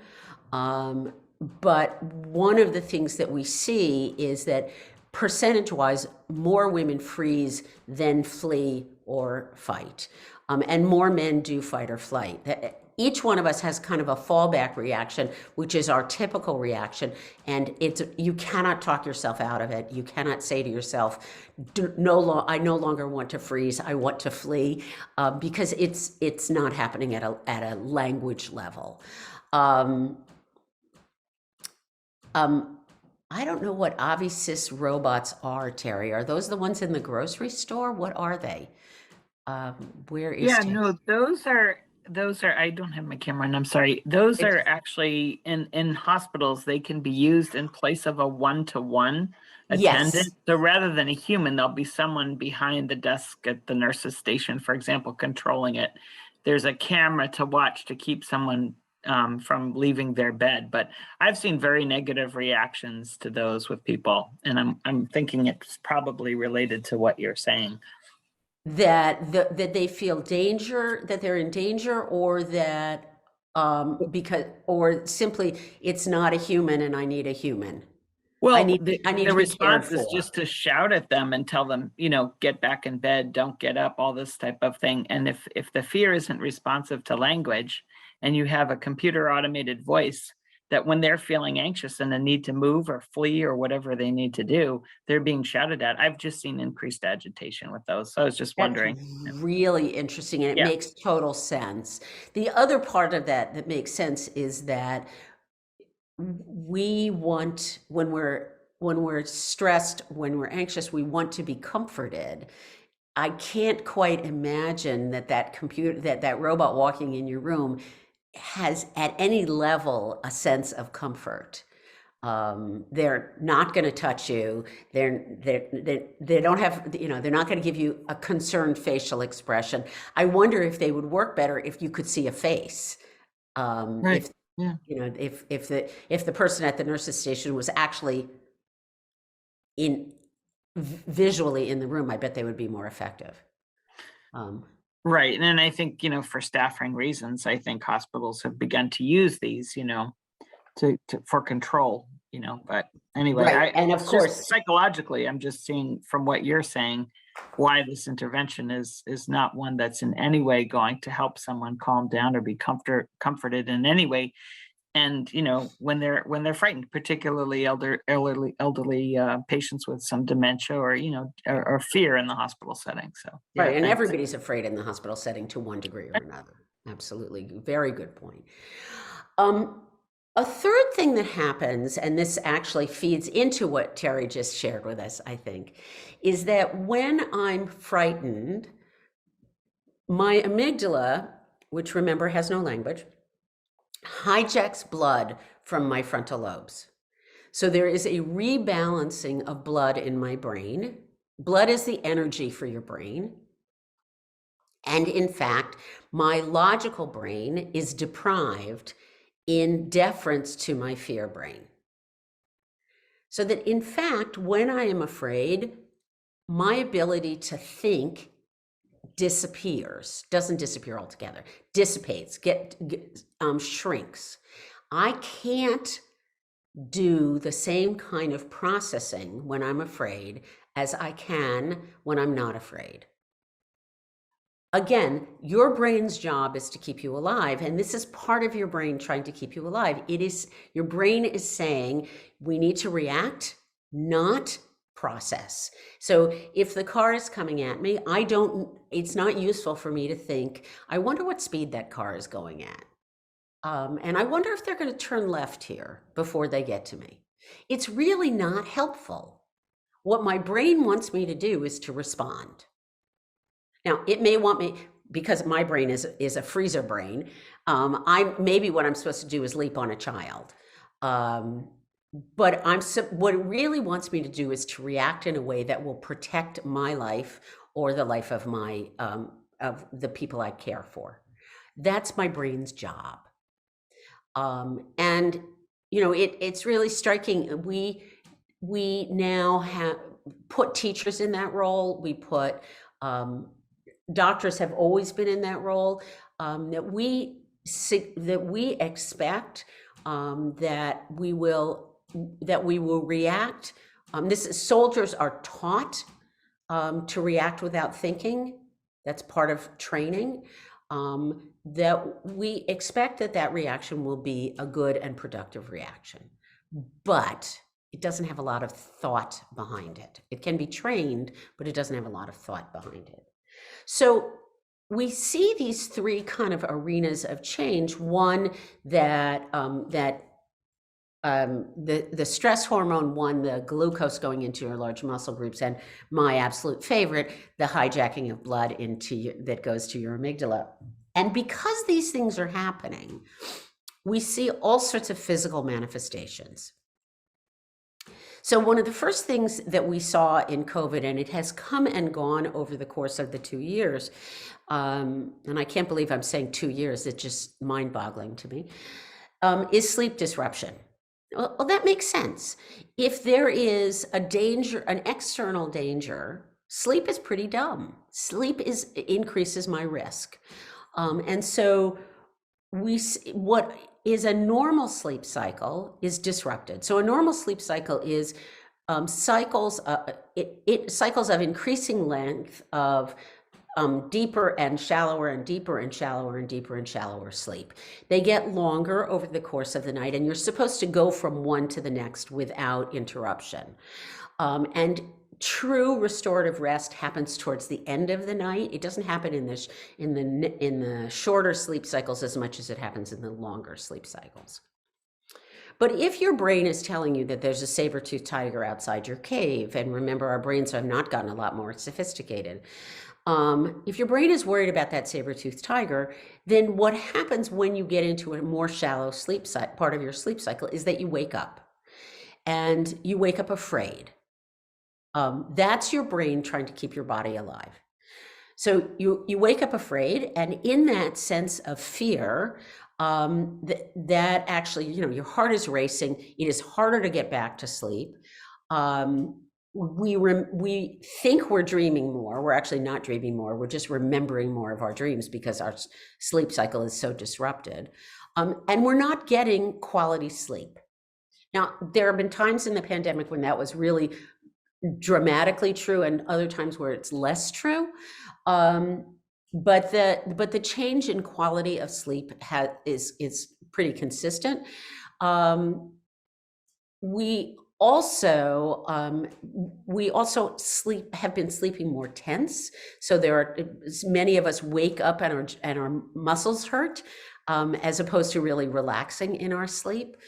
But one of the things that we see is that percentage-wise, more women freeze than flee or fight. And more men do fight or flight. Each one of us has kind of a fallback reaction, which is our typical reaction. And you cannot talk yourself out of it. You cannot say to yourself, I no longer want to freeze, I want to flee, because it's not happening at a language level. I don't know what Avisis robots are, Terry. Are those the ones in the grocery store? What are they? Where is Yeah, Terry? no, those are, I don't have my camera on, I'm sorry. Those are actually in hospitals, they can be used in place of a one-to-one attendant. Yes. So rather than a human, there'll be someone behind the desk at the nurse's station, for example, controlling it. There's a camera to watch to keep someone from leaving their bed. But I've seen very negative reactions to those with people. And I'm thinking it's probably related to what you're saying. That they feel danger, that they're in danger, or that or simply it's not a human and I need a human. Well, I need the to be cared response is for. just to shout at them and tell them, get back in bed, don't get up, all this type of thing. And if the fear isn't responsive to language, and you have a computer automated voice, that when they're feeling anxious and the need to move or flee or whatever they need to do, they're being shouted at. I've just seen increased agitation with those. So I was just wondering. That's really interesting, and it makes total sense. The other part of that makes sense is that we want, when we're stressed, when we're anxious, we want to be comforted. I can't quite imagine that robot walking in your room has at any level a sense of comfort. They're not going to touch you. They don't have, they're not going to give you a concerned facial expression. I wonder if they would work better if you could see a face. Right. If the person at the nurse's station was actually visually in the room, I bet they would be more effective. Right. And I think, for staffing reasons, I think hospitals have begun to use these, for control, but anyway, Right, and of it's just course, psychologically, I'm just seeing from what you're saying, why this intervention is not one that's in any way going to help someone calm down or be comforted in any way. And when they're frightened, particularly elderly patients with some dementia or fear in the hospital setting. So yeah, right, and thanks. everybody's afraid in the hospital setting to one degree or another. Absolutely, very good point. A third thing that happens, and this actually feeds into what Terry just shared with us, I think, is that when I'm frightened, my amygdala, which remember has no language, hijacks blood from my frontal lobes. So there is a rebalancing of blood in my brain. Blood is the energy for your brain. And in fact, my logical brain is deprived in deference to my fear brain. So that in fact, when I am afraid, my ability to think disappears, doesn't disappear altogether, dissipates, shrinks. I can't do the same kind of processing when I'm afraid as I can when I'm not afraid. Again, your brain's job is to keep you alive, and this is part of your brain trying to keep you alive. It is, your brain is saying, we need to react, not process. So if the car is coming at me, it's not useful for me to think, I wonder what speed that car is going at. And I wonder if they're going to turn left here before they get to me. It's really not helpful. What my brain wants me to do is to respond. Now, it may want me, because my brain is a freezer brain, maybe what I'm supposed to do is leap on a child. But what it really wants me to do is to react in a way that will protect my life or the life of of the people I care for. That's my brain's job. And it's really striking. We now have put teachers in that role. We put doctors have always been in that role. That we expect that we will react. Soldiers are taught to react without thinking. That's part of training. That we expect that reaction will be a good and productive reaction, but it doesn't have a lot of thought behind it. It can be trained, but it doesn't have a lot of thought behind it. So we see these three kind of arenas of change. One that the stress hormone, one, the glucose going into your large muscle groups, and my absolute favorite, the hijacking of blood that goes to your amygdala. And because these things are happening, we see all sorts of physical manifestations. So one of the first things that we saw in COVID, and it has come and gone over the course of the 2 years, and I can't believe I'm saying 2 years, it's just mind-boggling to me, is sleep disruption. Well, that makes sense. If there is a danger, an external danger, sleep is pretty dumb. Sleep increases my risk. And so what is a normal sleep cycle is disrupted. So a normal sleep cycle is cycles of increasing length of deeper and shallower and deeper and shallower and deeper and shallower sleep. They get longer over the course of the night, and you're supposed to go from one to the next without interruption. And true restorative rest happens towards the end of the night. It doesn't happen in the shorter sleep cycles as much as it happens in the longer sleep cycles. But if your brain is telling you that there's a saber-toothed tiger outside your cave, and remember, our brains have not gotten a lot more sophisticated. If your brain is worried about that saber-toothed tiger, then what happens when you get into a more shallow sleep part of your sleep cycle is that you wake up, and you wake up afraid. That's your brain trying to keep your body alive. So you wake up afraid, and in that sense of fear, that actually, your heart is racing. It is harder to get back to sleep. We think we're dreaming more. We're actually not dreaming more. We're just remembering more of our dreams because our sleep cycle is so disrupted. And we're not getting quality sleep. Now, there have been times in the pandemic when that was really dramatically true, and other times where it's less true. But the change in quality of sleep is pretty consistent. We also have been sleeping more tense. So many of us wake up and our muscles hurt, as opposed to really relaxing in our sleep.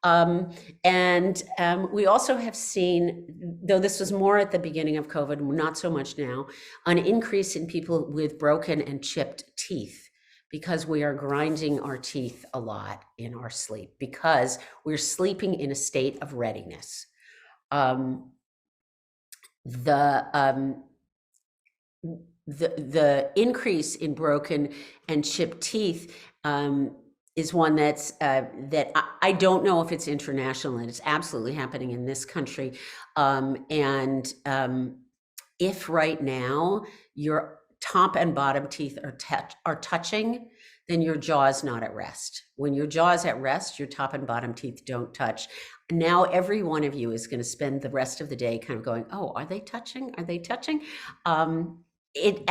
We also have seen, though this was more at the beginning of COVID, not so much now, an increase in people with broken and chipped teeth, because we are grinding our teeth a lot in our sleep, because we're sleeping in a state of readiness. The increase in broken and chipped teeth is one that I don't know if it's international, and it's absolutely happening in this country. If right now your top and bottom teeth are touching, then your jaw is not at rest. When your jaw is at rest, your top and bottom teeth don't touch. Now every one of you is going to spend the rest of the day kind of going, oh, are they touching? Are they touching? It's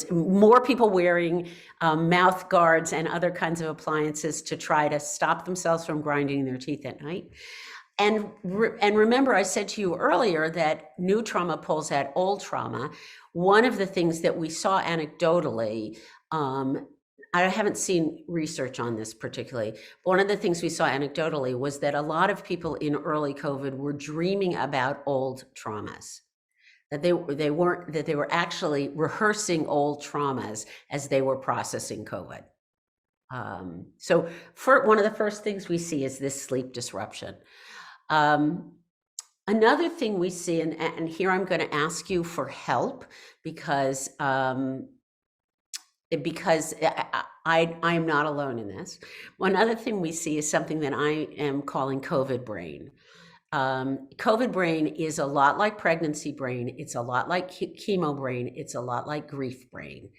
more people wearing mouth guards and other kinds of appliances to try to stop themselves from grinding their teeth at night. And remember, I said to you earlier that new trauma pulls at old trauma. One of the things that we saw anecdotally, I haven't seen research on this particularly, but one of the things we saw anecdotally was that a lot of people in early COVID were dreaming about old traumas. That they were actually rehearsing old traumas as they were processing COVID. So one of the first things we see is this sleep disruption. Another thing we see, and here I'm going to ask you for help, because I'm not alone in this. One other thing we see is something that I am calling COVID brain. COVID brain is a lot like pregnancy brain. It's a lot like chemo brain. It's a lot like grief brain.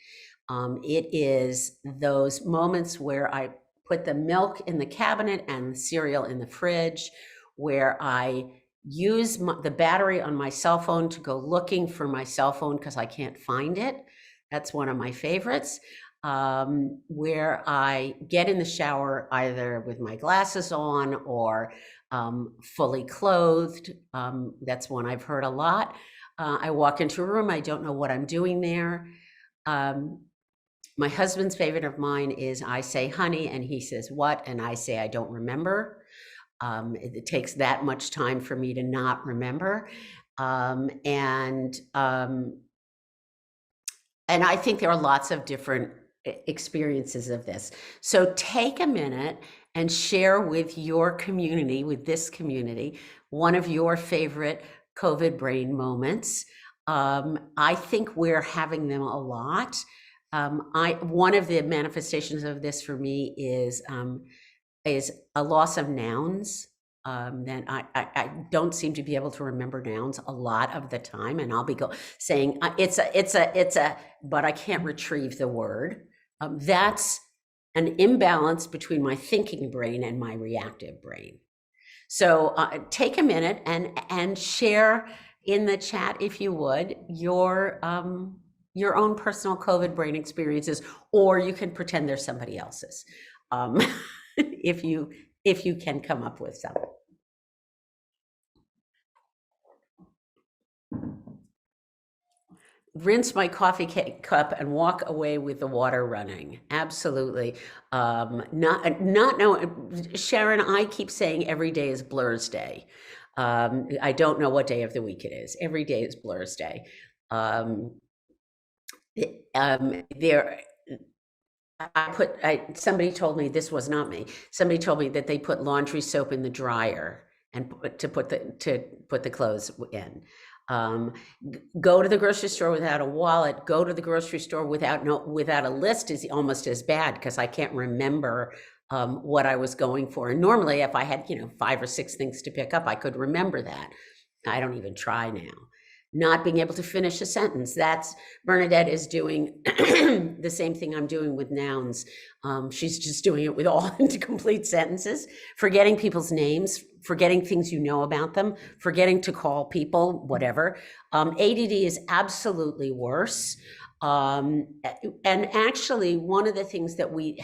It is those moments where I put the milk in the cabinet and the cereal in the fridge, where I use the battery on my cell phone to go looking for my cell phone because I can't find it. That's one of my favorites. Where I get in the shower either with my glasses on or fully clothed. That's one I've heard a lot. I walk into a room, I don't know what I'm doing there. My husband's favorite of mine is I say, honey, and he says, what? And I say, I don't remember. It takes that much time for me to not remember. And I think there are lots of different experiences of this. So take a minute and share with your community, with this community, one of your favorite COVID brain moments. I think we're having them a lot. One of the manifestations of this for me is a loss of nouns. Then I don't seem to be able to remember nouns a lot of the time, and I'll be saying it's a, but I can't retrieve the word. That's an imbalance between my thinking brain and my reactive brain. So take a minute and share in the chat, if you would, your own personal COVID brain experiences, or you can pretend they're somebody else's, if you can come up with some. Rinse my coffee cup and walk away with the water running. Absolutely. Not know. Sharon, I keep saying every day is Blur's Day. I don't know what day of the week it is. Every day is Blur's Day. Somebody told me, this was not me. Somebody told me that they put laundry soap in the dryer and to put the clothes in. Go to the grocery store without a wallet. Go to the grocery store without a list is almost as bad, because I can't remember what I was going for. And normally, if I had 5 or 6 things to pick up, I could remember that. I don't even try now. not being able to finish a sentence. That's Bernadette is doing the same thing I'm doing with nouns. She's just doing it with all incomplete sentences, forgetting people's names, forgetting things you know about them, forgetting to call people, whatever. ADD is absolutely worse. And actually, one of the things that we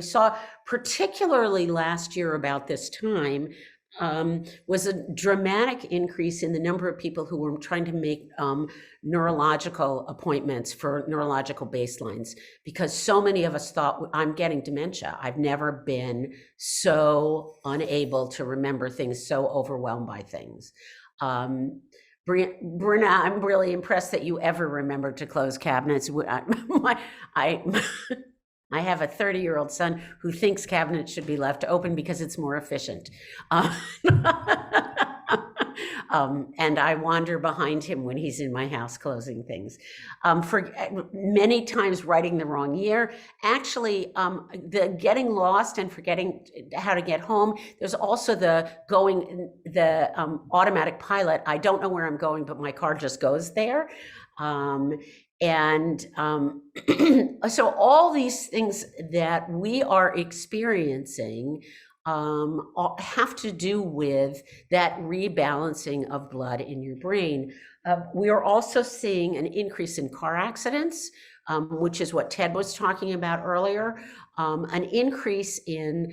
saw, particularly last year about this time, was a dramatic increase in the number of people who were trying to make neurological appointments for neurological baselines, because so many of us thought, I'm getting dementia. I've never been so unable to remember things, so overwhelmed by things. Bruna, I'm really impressed that you ever remembered to close cabinets. I have a 30-year-old son who thinks cabinets should be left open because it's more efficient. And I wander behind him when he's in my house closing things. For many times writing the wrong year, actually the getting lost and forgetting how to get home. There's also the automatic pilot. I don't know where I'm going, but my car just goes there. So all these things that we are experiencing have to do with that rebalancing of blood in your brain. We are also seeing an increase in car accidents, which is what Ted was talking about earlier, an increase in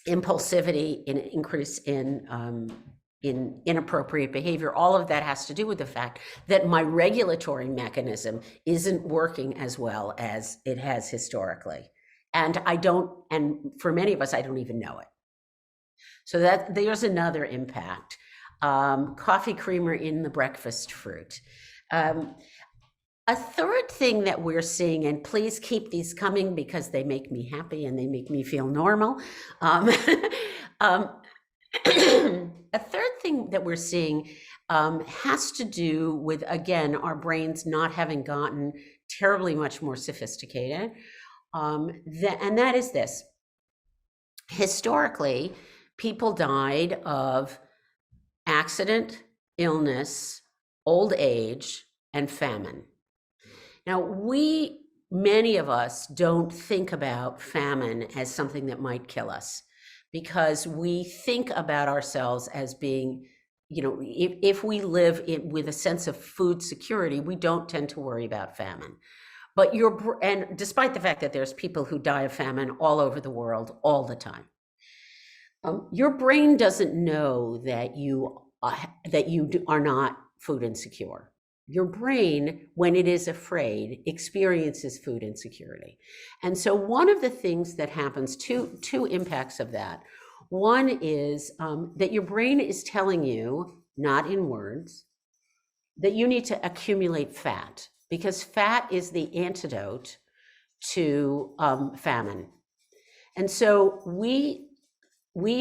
impulsivity, an increase in inappropriate behavior. All of that has to do with the fact that my regulatory mechanism isn't working as well as it has historically. And for many of us, I don't even know it. So that there's another impact. Coffee creamer in the breakfast fruit. A third thing that we're seeing, and please keep these coming because they make me happy and they make me feel normal. A third thing that we're seeing has to do with, again, our brains not having gotten terribly much more sophisticated. And that is this. Historically, people died of accident, illness, old age, and famine. Now, many of us don't think about famine as something that might kill us, because we think about ourselves as being, if we live with a sense of food security, we don't tend to worry about famine. But and despite the fact that there's people who die of famine all over the world all the time, your brain doesn't know that you are not food insecure. Your brain, when it is afraid, experiences food insecurity. And so one of the things that happens, two impacts of that. One is that your brain is telling you, not in words, that you need to accumulate fat, because fat is the antidote to famine. And so we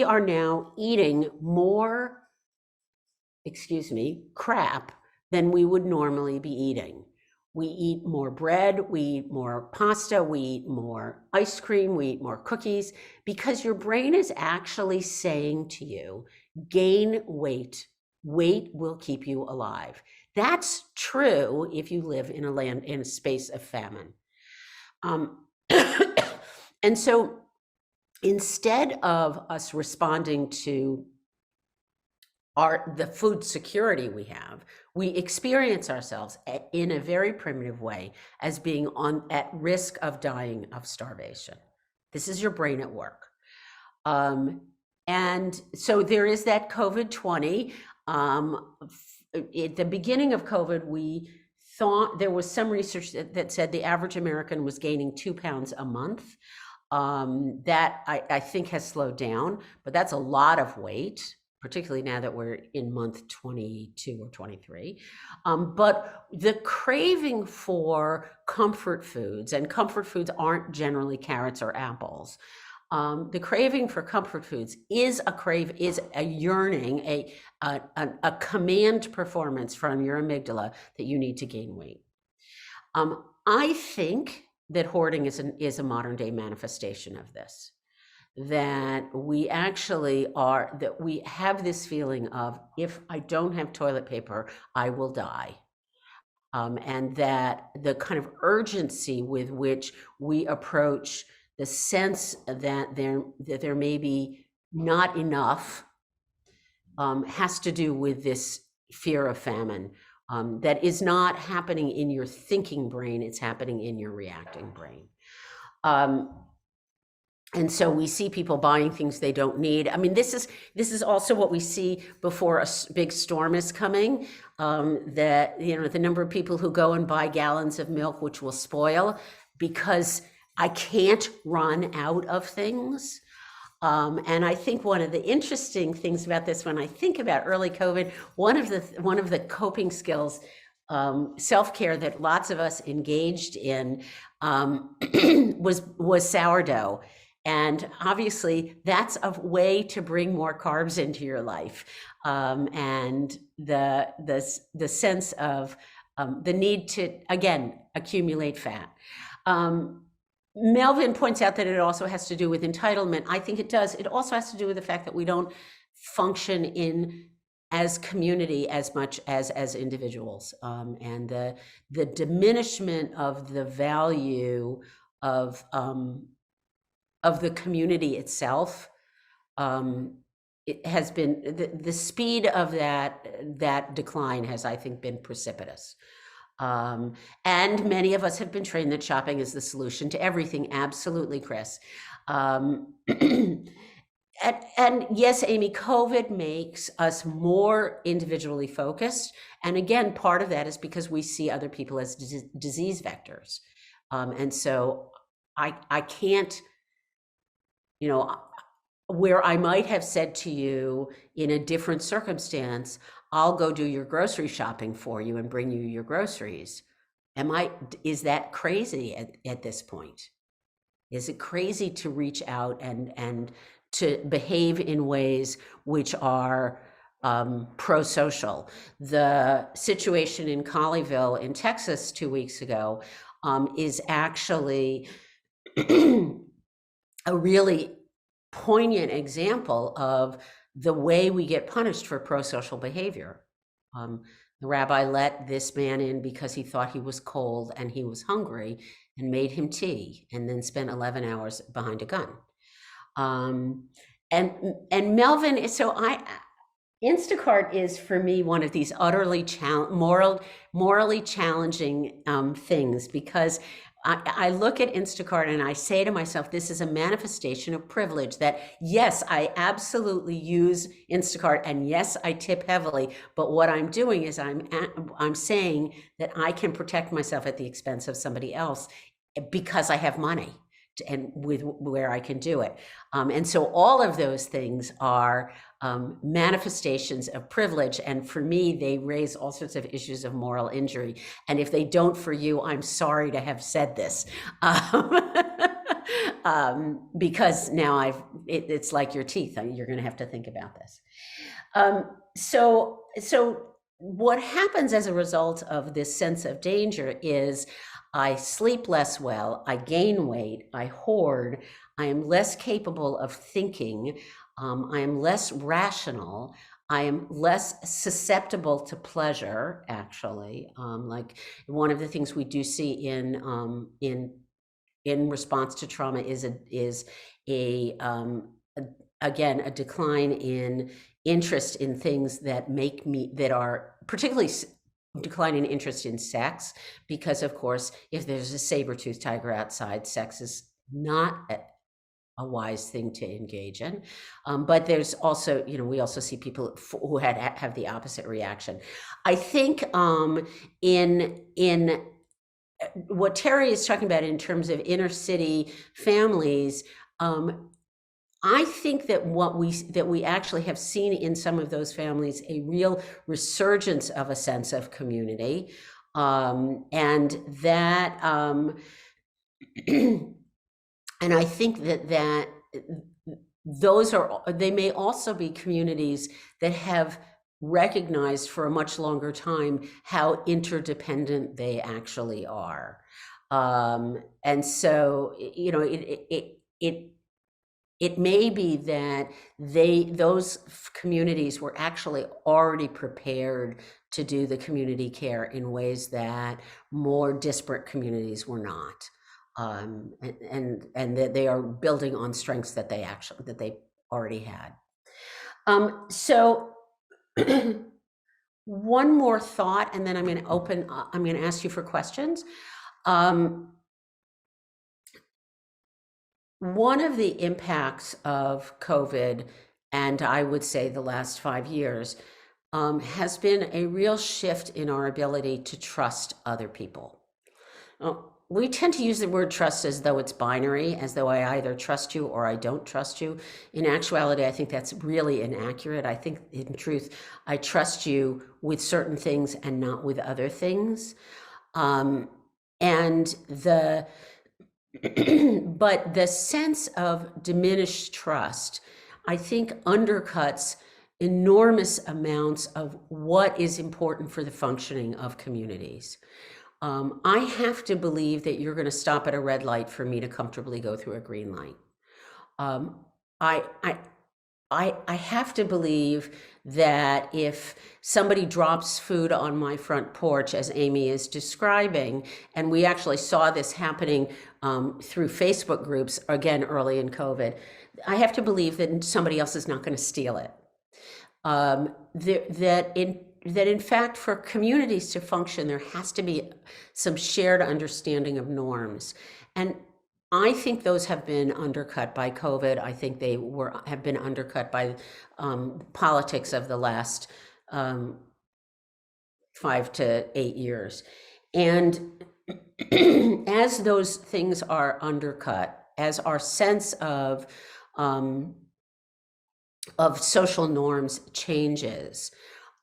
are now eating more, crap than we would normally be eating. We eat more bread, we eat more pasta, we eat more ice cream, we eat more cookies, because your brain is actually saying to you, gain weight. Weight will keep you alive. That's true if you live in a space of famine. And so instead of us responding to the food security we have, we experience ourselves in a very primitive way as being at risk of dying of starvation. This is your brain at work. And so there is that COVID-20. At the beginning of COVID, we thought there was some research that said the average American was gaining 2 pounds a month. That I think has slowed down, but that's a lot of weight, particularly now that we're in month 22 or 23. But the craving for comfort foods, and comfort foods aren't generally carrots or apples. The craving for comfort foods is a yearning, a command performance from your amygdala that you need to gain weight. I think that hoarding is a modern day manifestation of this. that we actually are, that we have this feeling of, if I don't have toilet paper, I will die. And that the kind of urgency with which we approach the sense that there may be not enough has to do with this fear of famine that is not happening in your thinking brain, it's happening in your reacting brain. And so we see people buying things they don't need. I mean, this is also what we see before a big storm is coming, that, you know, the number of people who go and buy gallons of milk, which will spoil because I can't run out of things. And I think one of the interesting things about this, when I think about early COVID, one of the coping skills, self-care that lots of us engaged in was sourdough. And obviously that's a way to bring more carbs into your life. And the sense of the need to, again, accumulate fat. Melvin points out that it also has to do with entitlement. I think it does. It also has to do with the fact that we don't function as community as much as individuals, and the diminishment of the value of the community itself. It has been the speed of that decline has, I think, been precipitous. And many of us have been trained that shopping is the solution to everything. Absolutely, Chris. And yes, Amy, COVID makes us more individually focused. And again, part of that is because we see other people as disease vectors. And so I can't, you know, where I might have said to you in a different circumstance, I'll go do your grocery shopping for you and bring you your groceries. Is that crazy at this point? Is it crazy to reach out and to behave in ways which are pro-social? The situation in Colleyville in Texas 2 weeks ago is actually a really poignant example of the way we get punished for pro-social behavior. The rabbi let this man in because he thought he was cold and he was hungry, and made him tea, and then spent 11 hours behind a gun. And Melvin, Instacart is for me one of these utterly morally challenging things, because I look at Instacart and I say to myself, this is a manifestation of privilege, that yes, I absolutely use Instacart, and yes, I tip heavily, but what I'm doing is I'm saying that I can protect myself at the expense of somebody else because I have money and with where I can do it. And so all of those things are manifestations of privilege. And for me, they raise all sorts of issues of moral injury. And if they don't for you, I'm sorry to have said this. Because now it's like your teeth. You're going to have to think about this. So what happens as a result of this sense of danger is I sleep less well, I gain weight, I hoard, I am less capable of thinking, I am less rational, I am less susceptible to pleasure, actually. Like one of the things we do see in response to trauma is again, a decline in interest in things that are particularly decline in interest in sex, because of course, if there's a saber-toothed tiger outside, sex is not a wise thing to engage in. But there's also, we also see people who have the opposite reaction. I think in what Terry is talking about in terms of inner city families, I think that we actually have seen in some of those families a real resurgence of a sense of community, and that, and I think that they may also be communities that have recognized for a much longer time how interdependent they actually are, and so it it may be that those communities were actually already prepared to do the community care in ways that more disparate communities were not. And that they are building on strengths that they already had. So one more thought, and then I'm going to ask you for questions. One of the impacts of COVID, and I would say the last 5 years, has been a real shift in our ability to trust other people. We tend to use the word trust as though it's binary, as though I either trust you or I don't trust you. In actuality, I think that's really inaccurate. I think, in truth, I trust you with certain things and not with other things. But the sense of diminished trust, I think, undercuts enormous amounts of what is important for the functioning of communities. I have to believe that you're going to stop at a red light for me to comfortably go through a green light. I have to believe that if somebody drops food on my front porch, as Amy is describing, and we actually saw this happening through Facebook groups, again, early in COVID, I have to believe that somebody else is not going to steal it. That in fact, for communities to function, there has to be some shared understanding of norms. And I think those have been undercut by COVID. I think they have been undercut by politics of the last 5 to 8 years. And as those things are undercut, as our sense of social norms changes,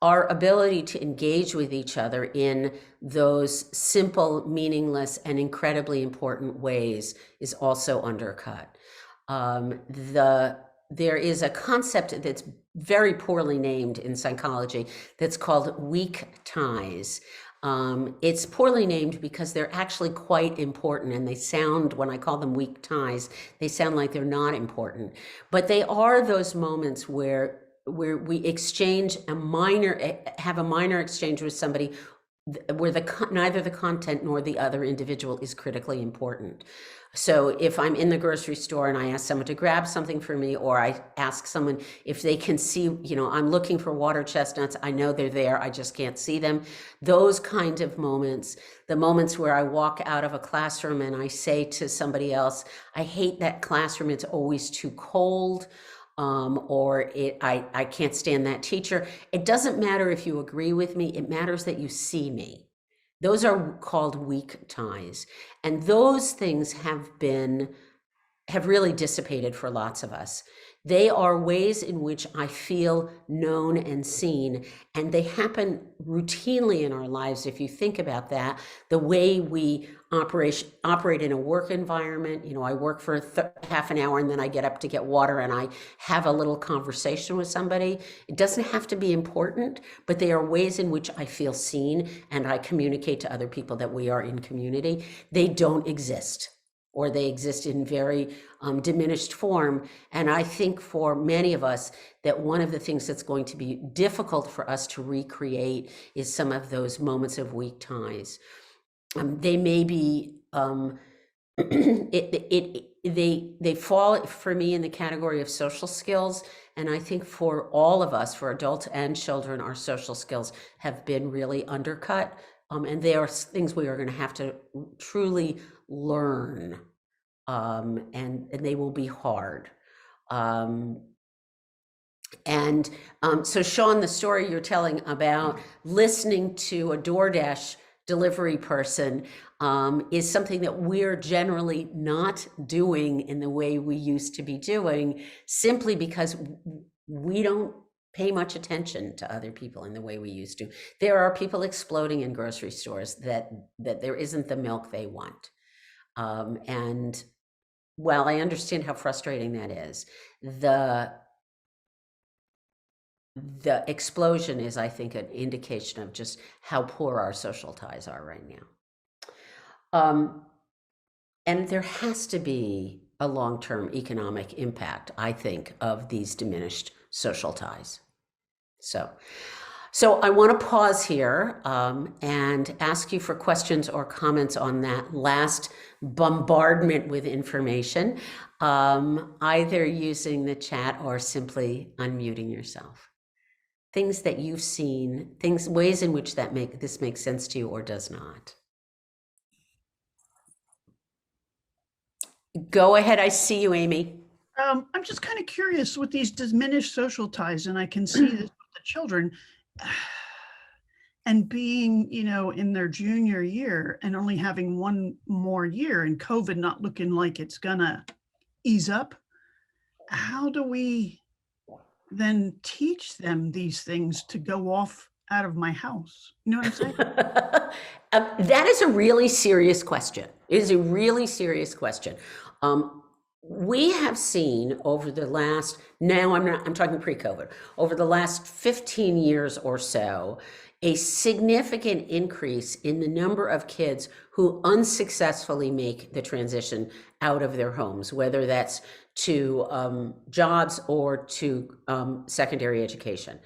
our ability to engage with each other in those simple, meaningless, and incredibly important ways is also undercut. There is a concept that's very poorly named in psychology that's called weak ties. It's poorly named because they're actually quite important, and they sound, when I call them weak ties, they sound like they're not important. But they are those moments where we exchange have a minor exchange with somebody where neither the content nor the other individual is critically important. So if I'm in the grocery store and I ask someone to grab something for me, or I ask someone if they can see, I'm looking for water chestnuts, I know they're there, I just can't see them. Those kind of moments, the moments where I walk out of a classroom and I say to somebody else, I hate that classroom, it's always too cold. I can't stand that teacher. It doesn't matter if you agree with me, it matters that you see me. Those are called weak ties. And those things have really dissipated for lots of us. They are ways in which I feel known and seen, and they happen routinely in our lives. If you think about that, the way we operate in a work environment, I work for half an hour and then I get up to get water and I have a little conversation with somebody. It doesn't have to be important, but they are ways in which I feel seen and I communicate to other people that we are in community. They don't exist, or they exist in very diminished form. And I think for many of us that one of the things that's going to be difficult for us to recreate is some of those moments of weak ties. They may be, they fall for me in the category of social skills. And I think for all of us, for adults and children, our social skills have been really undercut. And they are things we are going to have to truly learn, and they will be hard. So Sean, the story you're telling about listening to a DoorDash delivery person is something that we're generally not doing in the way we used to be doing, simply because we don't pay much attention to other people in the way we used to. There are people exploding in grocery stores that there isn't the milk they want. And while I understand how frustrating that is, the explosion is, I think, an indication of just how poor our social ties are right now. And there has to be a long-term economic impact, I think, of these diminished social ties. So I want to pause here and ask you for questions or comments on that last bombardment with information, either using the chat or simply unmuting yourself. Things that you've seen, ways in which this makes sense to you or does not. Go ahead, I see you, Amy. I'm just kind of curious with these diminished social ties, and I can see this with the children, and being, in their junior year and only having one more year and COVID not looking like it's gonna ease up. How do we then teach them these things to go off out of my house? You know what I'm saying? That is a really serious question. It is a really serious question. We have seen over the last, I'm talking pre-COVID, over the last 15 years or so, a significant increase in the number of kids who unsuccessfully make the transition out of their homes, whether that's to jobs or to secondary education.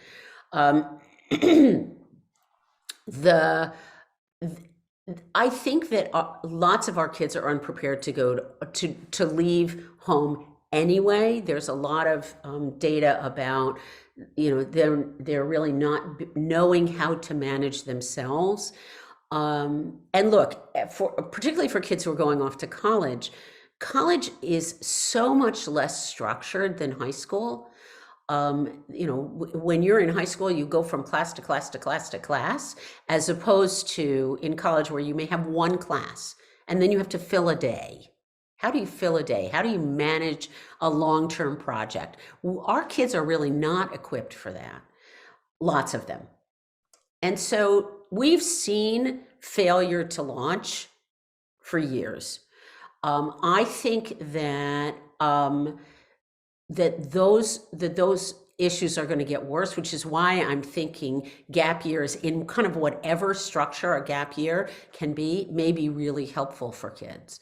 I think that lots of our kids are unprepared to go to leave home anyway. There's a lot of data about, they're really not knowing how to manage themselves. And look, particularly for kids who are going off to college is so much less structured than high school. When you're in high school, you go from class to class to class to class, as opposed to in college where you may have one class and then you have to fill a day. How do you fill a day? How do you manage a long-term project? Our kids are really not equipped for that, lots of them. And so we've seen failure to launch for years. I think that those issues are going to get worse, which is why I'm thinking gap years in kind of whatever structure a gap year can be, may be really helpful for kids.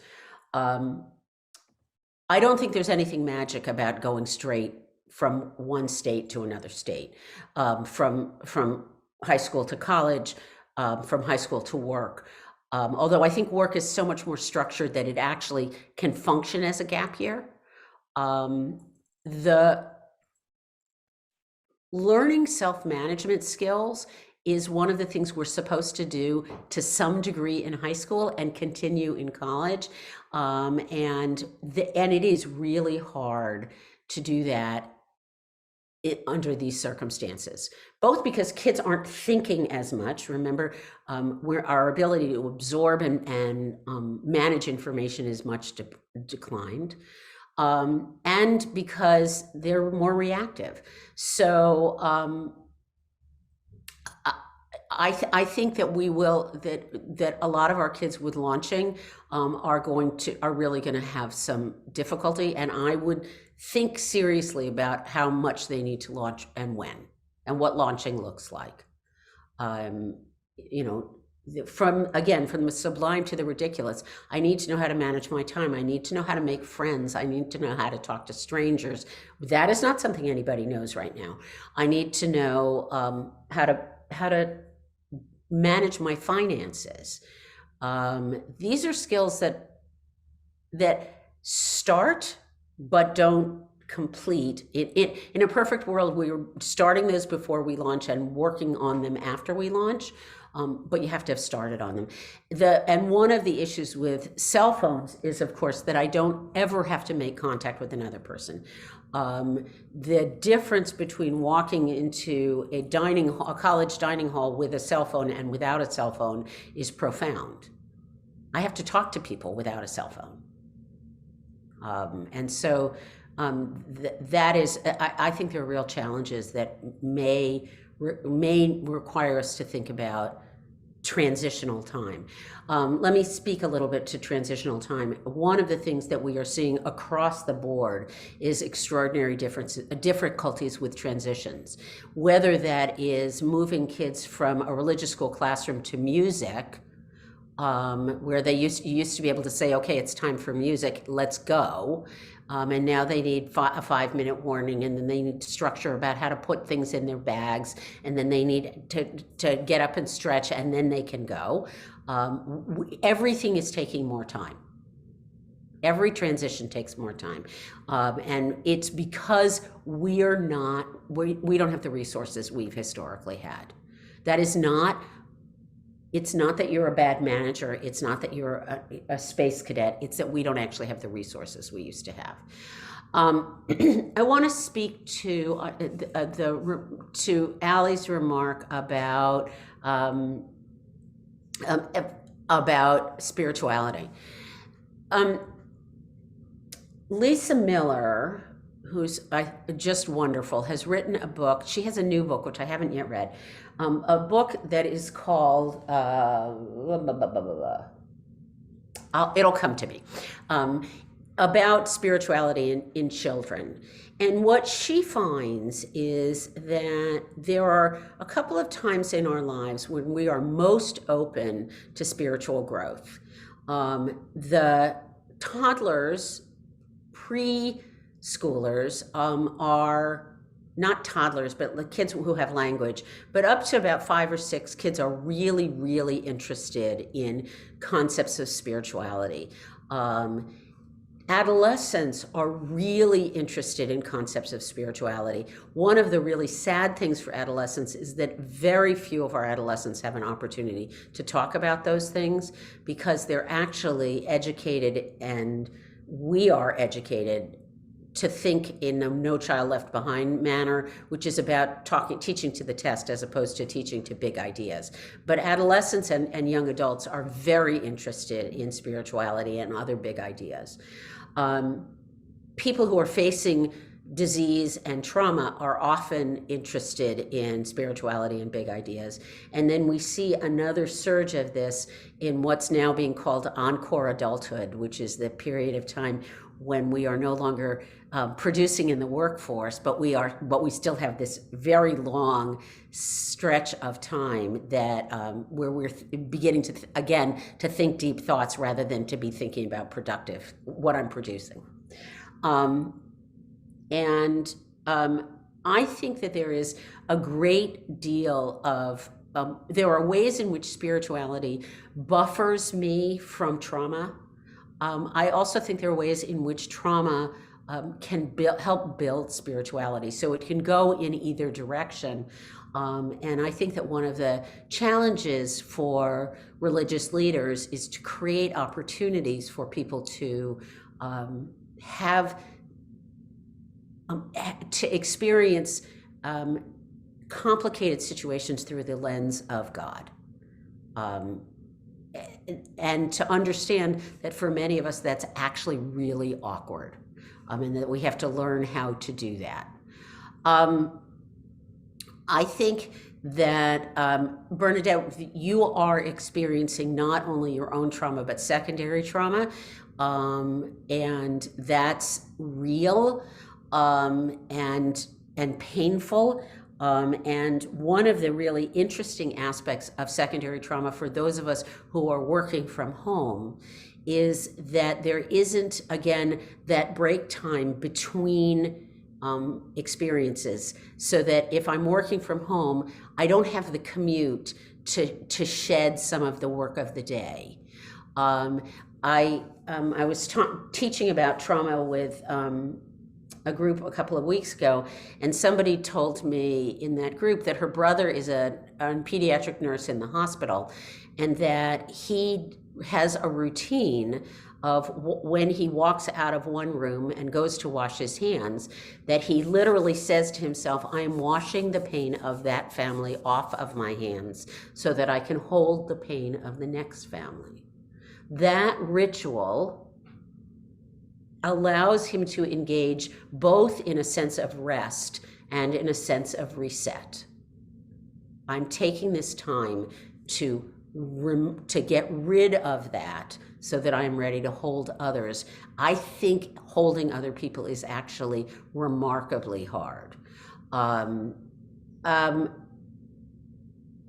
I don't think there's anything magic about going straight from one state to another state, from high school to college, from high school to work. Although I think work is so much more structured that it actually can function as a gap year. The learning self-management skills is one of the things we're supposed to do to some degree in high school and continue in college. And it is really hard to do that under these circumstances, both because kids aren't thinking as much. Remember, our ability to absorb and manage information is much declined. And because they're more reactive. So I think that that a lot of our kids with launching are really going to have some difficulty, and I would think seriously about how much they need to launch and when, and what launching looks like. From the sublime to the ridiculous, I need to know how to manage my time. I need to know how to make friends. I need to know how to talk to strangers. That is not something anybody knows right now. I need to know how to manage my finances. These are skills that start but don't complete. In a perfect world, we were starting those before we launch and working on them after we launch. But you have to have started on them. And one of the issues with cell phones is, of course, that I don't ever have to make contact with another person. The difference between walking into a college dining hall with a cell phone and without a cell phone is profound. I have to talk to people without a cell phone. And so that is, I think there are real challenges that may require us to think about transitional time. Let me speak a little bit to transitional time. One of the things that we are seeing across the board is extraordinary difficulties with transitions, whether that is moving kids from a religious school classroom to music, where you used to be able to say, okay, it's time for music, let's go. And now they need a 5-minute warning, and then they need structure about how to put things in their bags, and then they need to get up and stretch, and then they can go. Everything is taking more time. Every transition takes more time. And it's because we don't have the resources we've historically had. That is not, it's not that you're a bad manager. It's not that you're a space cadet. It's that we don't actually have the resources we used to have. I want to speak to Allie's remark about spirituality. Lisa Miller, who's just wonderful, has written a book. She has a new book, which I haven't yet read, a book that is called, it'll come to me, about spirituality in children. And what she finds is that there are a couple of times in our lives when we are most open to spiritual growth. The toddlers, preschoolers, are not toddlers, but the kids who have language, but up to about 5 or 6, kids are really, really interested in concepts of spirituality. Adolescents are really interested in concepts of spirituality. One of the really sad things for adolescents is that very few of our adolescents have an opportunity to talk about those things, because they're actually educated, and we are educated to think in a No Child Left Behind manner, which is about teaching to the test as opposed to teaching to big ideas. But adolescents and young adults are very interested in spirituality and other big ideas. People who are facing disease and trauma are often interested in spirituality and big ideas. And then we see another surge of this in what's now being called encore adulthood, which is the period of time when we are no longer producing in the workforce, but we still have this very long stretch of time that where we're beginning to to think deep thoughts rather than to be thinking about what I'm producing. I think that there is a great deal of there are ways in which spirituality buffers me from trauma. I also think there are ways in which trauma can help build spirituality. So it can go in either direction. And I think that one of the challenges for religious leaders is to create opportunities for people to to experience complicated situations through the lens of God. And to understand that for many of us, that's actually really awkward, and that we have to learn how to do that. I think that, Bernadette, you are experiencing not only your own trauma, but secondary trauma, and that's real and painful. And one of the really interesting aspects of secondary trauma for those of us who are working from home is that there isn't, again, that break time between experiences, so that if I'm working from home, I don't have the commute to shed some of the work of the day. I was teaching about trauma with a group a couple of weeks ago, and somebody told me in that group that her brother is a pediatric nurse in the hospital, and that he has a routine of when he walks out of one room and goes to wash his hands, that he literally says to himself, I am washing the pain of that family off of my hands so that I can hold the pain of the next family. That ritual allows him to engage both in a sense of rest and in a sense of reset. I'm taking this time to get rid of that so that I'm ready to hold others. I think holding other people is actually remarkably hard.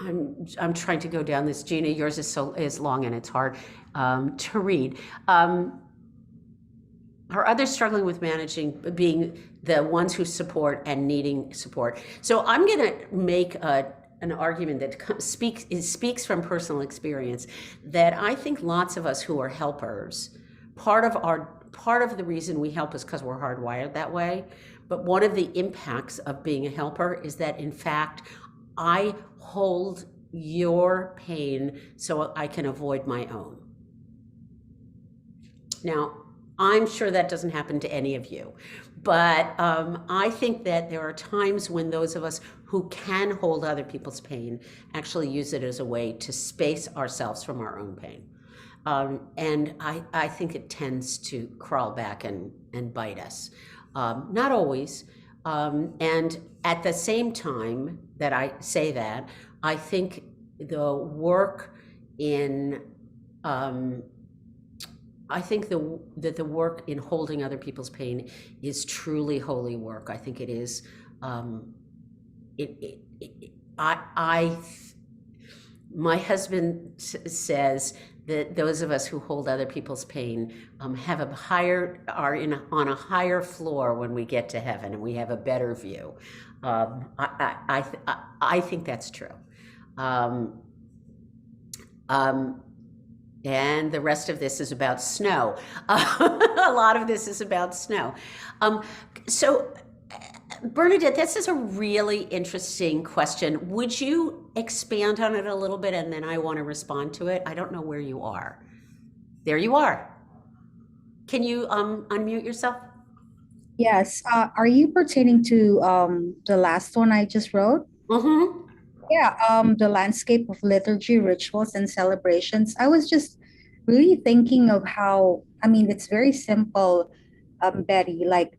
I'm trying to go down this. Gina, yours is long and it's hard to read. Are others struggling with managing, being the ones who support and needing support? So I'm going to make an argument that speaks from personal experience, that I think lots of us who are helpers, part of the reason we help is because we're hardwired that way. But one of the impacts of being a helper is that, in fact, I hold your pain so I can avoid my own. Now, I'm sure that doesn't happen to any of you, but I think that there are times when those of us who can hold other people's pain actually use it as a way to space ourselves from our own pain. And I think it tends to crawl back and bite us. Not always. And at the same time that I say that, I think the work in that the work in holding other people's pain is truly holy work. I think it is. My husband says that those of us who hold other people's pain are on a higher floor when we get to heaven, and we have a better view. I think that's true. And the rest of this is about snow. A lot of this is about snow. So, Bernadette, this is a really interesting question. Would you expand on it a little bit, and then I want to respond to it? I don't know where you are. There you are. Can you unmute yourself? Yes. Are you pertaining to the last one I just wrote? Mm-hmm. Yeah, the landscape of liturgy, rituals, and celebrations. I was just really thinking of how, I mean, it's very simple, Betty, like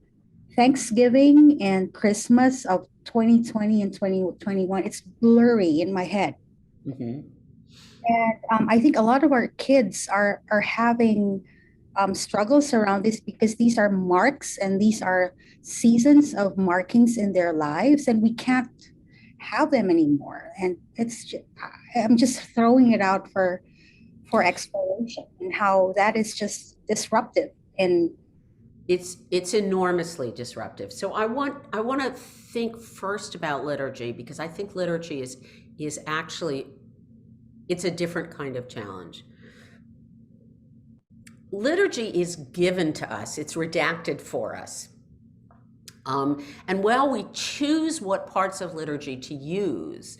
Thanksgiving and Christmas of 2020 and 2021, it's blurry in my head. Mm-hmm. And I think a lot of our kids are having struggles around this because these are marks and these are seasons of markings in their lives, and we can't have them anymore. And I'm just throwing it out for exploration and how that is just disruptive. And it's enormously disruptive. So I want to think first about liturgy, because I think liturgy is actually, it's a different kind of challenge. Liturgy is given to us, it's redacted for us. And while we choose what parts of liturgy to use,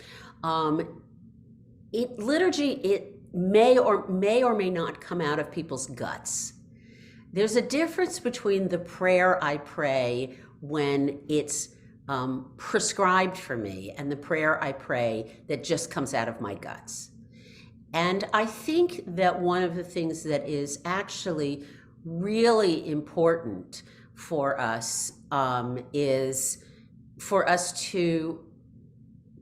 liturgy may or may not come out of people's guts. There's a difference between the prayer I pray when it's prescribed for me and the prayer I pray that just comes out of my guts. And I think that one of the things that is actually really important for us is for us to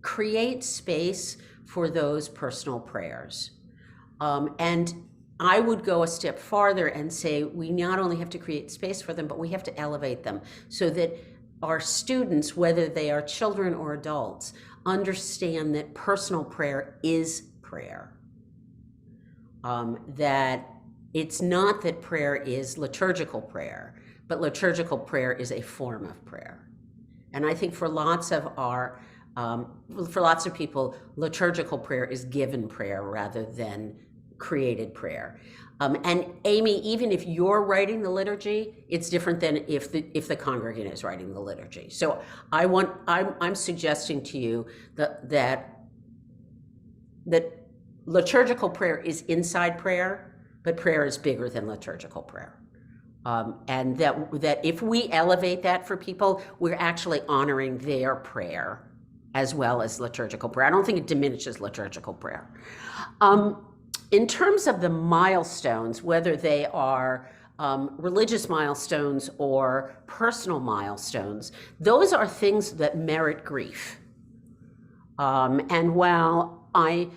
create space for those personal prayers. And I would go a step farther and say we not only have to create space for them, but we have to elevate them so that our students, whether they are children or adults, understand that personal prayer is prayer. That it's not that prayer is liturgical prayer, but liturgical prayer is a form of prayer. And I think for lots of people, liturgical prayer is given prayer rather than created prayer. And Amy, even if you're writing the liturgy, it's different than if the congregant is writing the liturgy. So I'm suggesting to you that liturgical prayer is inside prayer, but prayer is bigger than liturgical prayer. And that if we elevate that for people, we're actually honoring their prayer as well as liturgical prayer. I don't think it diminishes liturgical prayer. In terms of the milestones, whether they are religious milestones or personal milestones, those are things that merit grief. And while I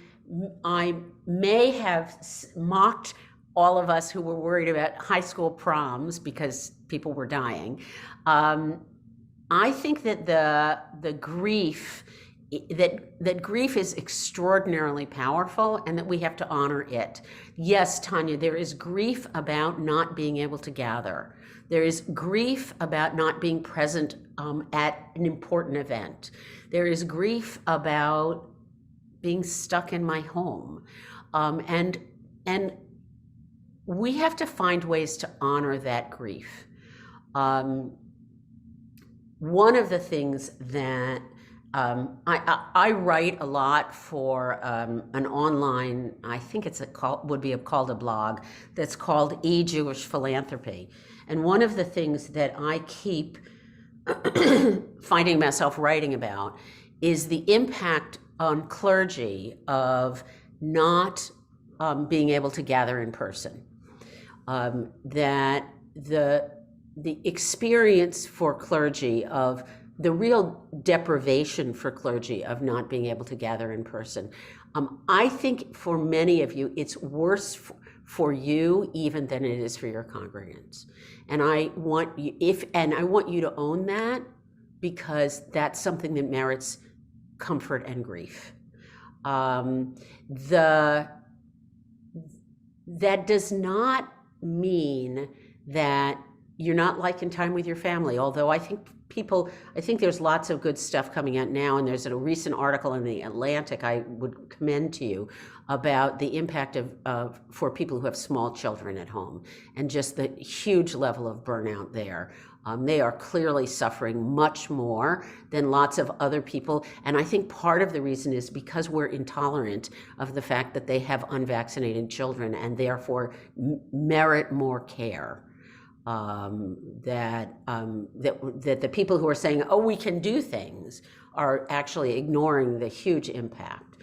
may have mocked all of us who were worried about high school proms because people were dying, I think that the grief that grief is extraordinarily powerful and that we have to honor it. Yes, Tanya, there is grief about not being able to gather. There is grief about not being present at an important event. There is grief about being stuck in my home. And we have to find ways to honor that grief. One of the things that I write a lot for an online, I think would be called a blog, that's called E-Jewish Philanthropy. And one of the things that I keep finding myself writing about is the impact on clergy of not being able to gather in person. That the experience for clergy of the real deprivation for clergy of not being able to gather in person. I think for many of you, it's worse for you even than it is for your congregants. And I want you to own that, because that's something that merits comfort and grief. That does not mean that you're not liking time with your family, although I think there's lots of good stuff coming out now, and there's a recent article in the Atlantic I would commend to you about the impact for people who have small children at home, and just the huge level of burnout there. They are clearly suffering much more than lots of other people, and I think part of the reason is because we're intolerant of the fact that they have unvaccinated children and therefore merit more care. That the people who are saying, oh, we can do things, are actually ignoring the huge impact.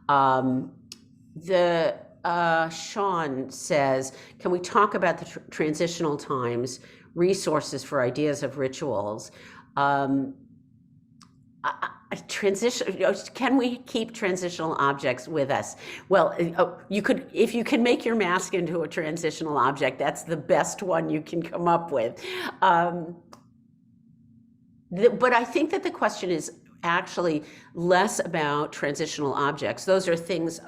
Sean says, can we talk about the transitional times, resources for ideas of rituals? Can we keep transitional objects with us? Well, you could, if you can make your mask into a transitional object, that's the best one you can come up with. But I think that the question is actually less about transitional objects. Those are things,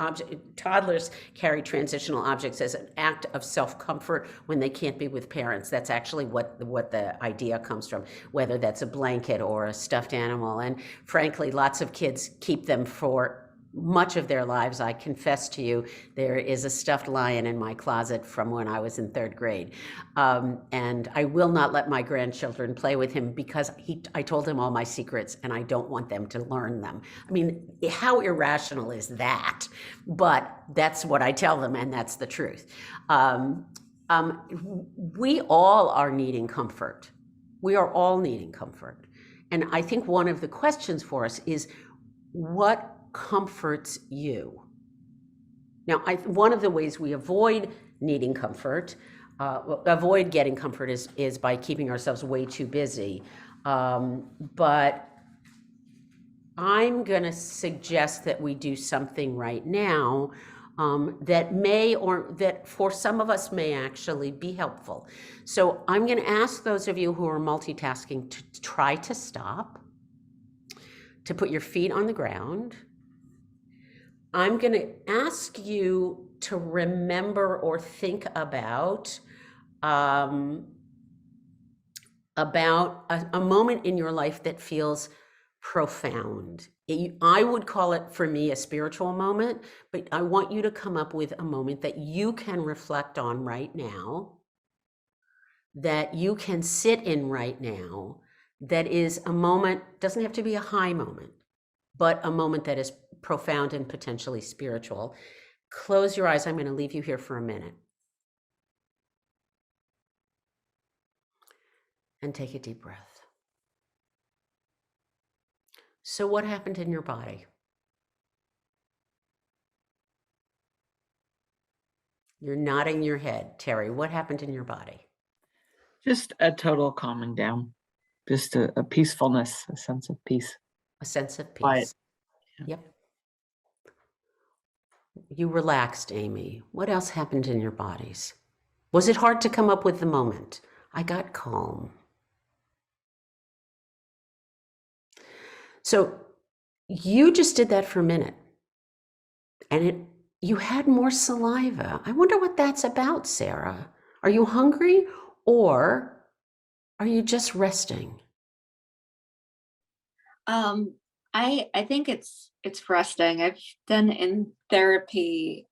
toddlers carry transitional objects as an act of self-comfort when they can't be with parents. That's actually what the idea comes from, whether that's a blanket or a stuffed animal. And frankly, lots of kids keep them for much of their lives. I confess to you, there is a stuffed lion in my closet from when I was in 3rd grade. And I will not let my grandchildren play with him because I told him all my secrets and I don't want them to learn them. I mean, how irrational is that? But that's what I tell them, and that's the truth. We all are needing comfort. We are all needing comfort. And I think one of the questions for us is, what comforts you? Now, one of the ways we avoid needing comfort, avoid getting comfort, is by keeping ourselves way too busy. But I'm going to suggest that we do something right now that for some of us may actually be helpful. So I'm going to ask those of you who are multitasking to try to stop, to put your feet on the ground. I'm going to ask you to remember or think about a moment in your life that feels profound. I would call it, for me, a spiritual moment, but I want you to come up with a moment that you can reflect on right now, that you can sit in right now, that is a moment, doesn't have to be a high moment, but a moment that is profound and potentially spiritual. Close your eyes. I'm going to leave you here for a minute. And take a deep breath. So what happened in your body? You're nodding your head. Terry, what happened in your body? Just a total calming down, just a peacefulness, a sense of peace. A sense of peace. Quiet. Yep. You relaxed, Amy. What else happened in your bodies? Was it hard to come up with the moment? I got calm. So You just did that for a minute, and you had more saliva. I wonder what that's about, Sarah. Are you hungry, or are you just resting? I think it's resting. I've done in therapy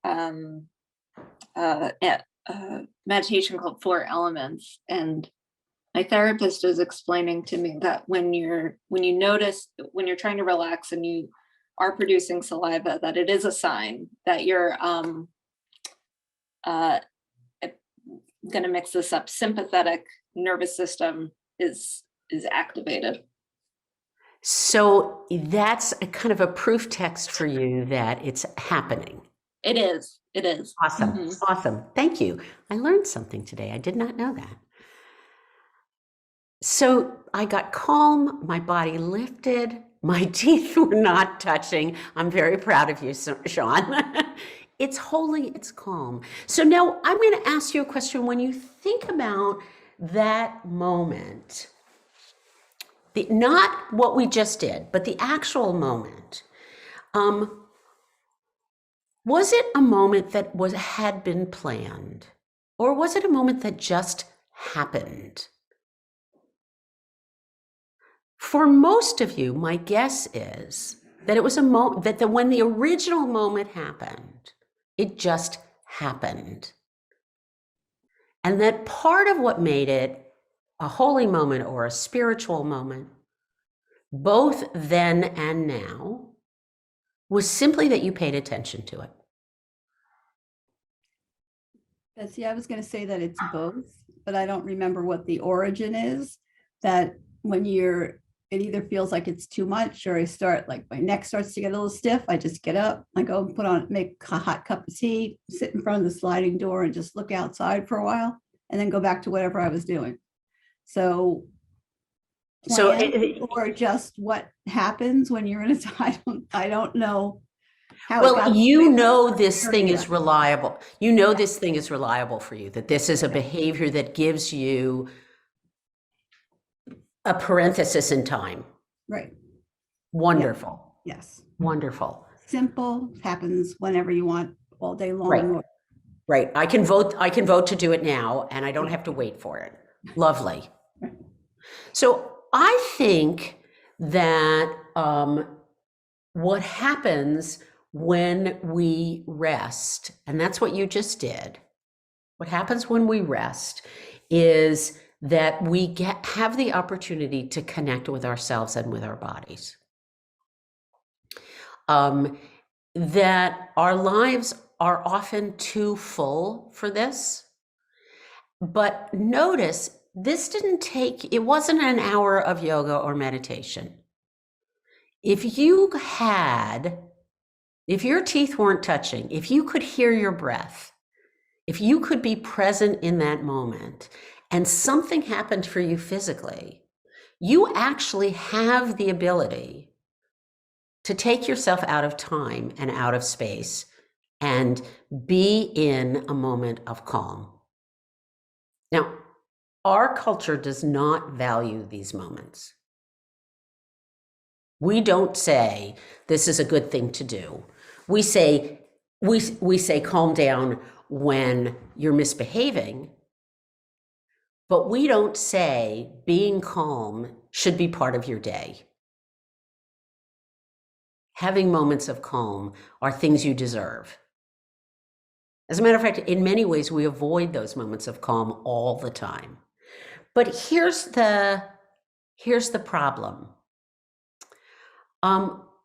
meditation called Four Elements, and my therapist is explaining to me that when you notice when you're trying to relax and you are producing saliva, that it is a sign that you're I'm gonna mix this up, sympathetic nervous system is activated. So that's a kind of a proof text for you that it's happening. It is. Awesome. Mhm. Awesome. Thank you. I learned something today. I did not know that. So I got calm, my body lifted, my teeth were not touching. I'm very proud of you, Sean. It's holy, it's calm. So now I'm going to ask you a question. When you think about that moment, not what we just did, but the actual moment, was it a moment that had been planned, or was it a moment that just happened? For most of you, my guess is that it was a moment that when the original moment happened, it just happened. And that part of what made it a holy moment or a spiritual moment, both then and now, was simply that you paid attention to it. Betsy, I was going to say that it's both, but I don't remember what the origin is. That when it either feels like it's too much, or I start, like my neck starts to get a little stiff, I just get up, I go and make a hot cup of tea, sit in front of the sliding door and just look outside for a while, and then go back to whatever I was doing. So or just what happens when you're in a time, I don't know. Well, you know this thing is reliable. You know this thing is reliable for you, that this is a behavior that gives you a parenthesis in time. Right. Wonderful. Yes. Wonderful. Simple, happens whenever you want, all day long. Right. Right. I can vote to do it now, and I don't have to wait for it. Lovely. So I think that what happens when we rest, and that's what you just did, what happens when we rest is that we have the opportunity to connect with ourselves and with our bodies. That our lives are often too full for this. But notice, it wasn't an hour of yoga or meditation. If your teeth weren't touching, if you could hear your breath, if you could be present in that moment, and something happened for you physically, you actually have the ability to take yourself out of time and out of space and be in a moment of calm. Now, our culture does not value these moments. We don't say this is a good thing to do. We say calm down when you're misbehaving, but we don't say being calm should be part of your day. Having moments of calm are things you deserve. As a matter of fact, in many ways, we avoid those moments of calm all the time. But here's the problem.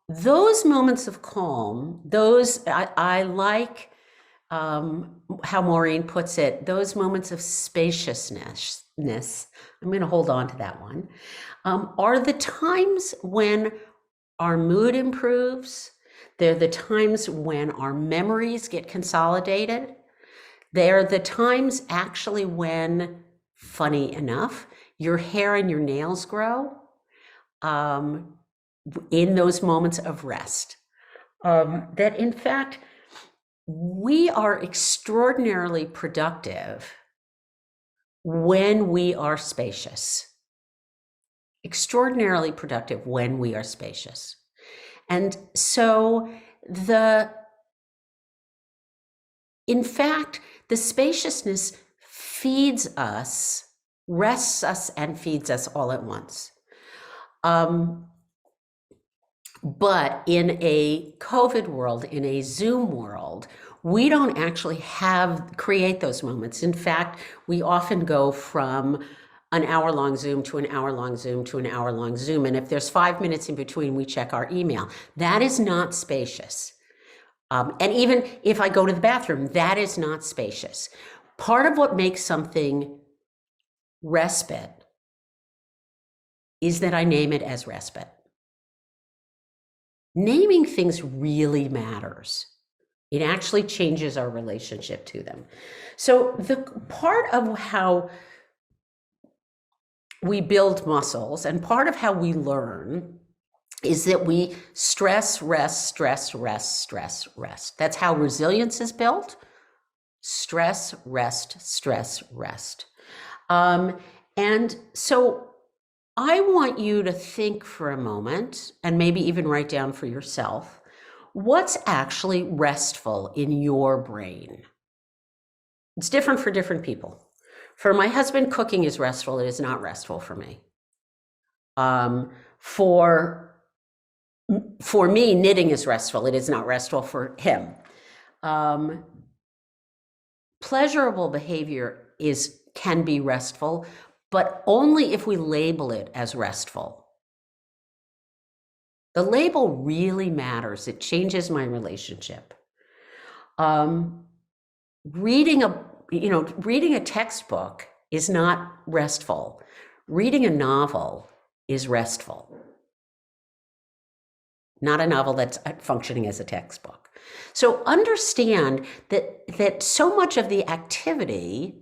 Those moments of calm, I like how Maureen puts it, those moments of spaciousness, I'm going to hold on to that one, are the times when our mood improves. They're the times when our memories get consolidated. They're the times actually when, funny enough, your hair and your nails grow in those moments of rest. That in fact, we are extraordinarily productive when we are spacious. Extraordinarily productive when we are spacious. And so in fact, the spaciousness feeds us, rests us, and feeds us all at once. But in a COVID world, in a Zoom world, we don't actually create those moments. In fact, we often go from an hour-long Zoom to an hour-long Zoom to an hour-long Zoom. And if there's 5 minutes in between, we check our email. That is not spacious. And even if I go to the bathroom, that is not spacious. Part of what makes something respite is that I name it as respite. Naming things really matters. It actually changes our relationship to them. So the part of how we build muscles and part of how we learn is that we stress, rest, stress, rest, stress, rest. That's how resilience is built. Stress, rest, stress, rest. And so I want you to think for a moment, and maybe even write down for yourself, what's actually restful in your brain. It's different for different people. For my husband, cooking is restful. It is not restful for me. For me, knitting is restful. It is not restful for him. Pleasurable behavior can be restful, but only if we label it as restful. The label really matters. It changes my relationship. Reading a textbook is not restful. Reading a novel is restful. Not a novel that's functioning as a textbook. So understand that so much of the activity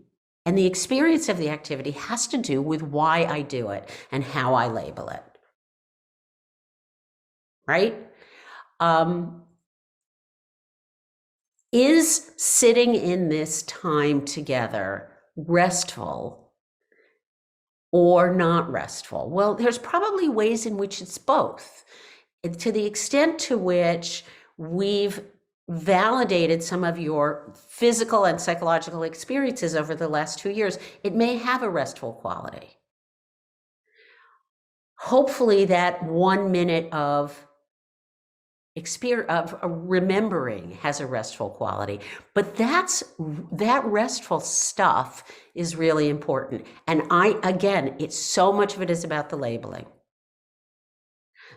and the experience of the activity has to do with why I do it and how I label it. Right? Is sitting in this time together restful or not restful? Well, there's probably ways in which it's both. To the extent to which we've validated some of your physical and psychological experiences over the last 2 years, it may have a restful quality. Hopefully that 1 minute of remembering has a restful quality, but that restful stuff is really important. And again, it's so much of it is about the labeling.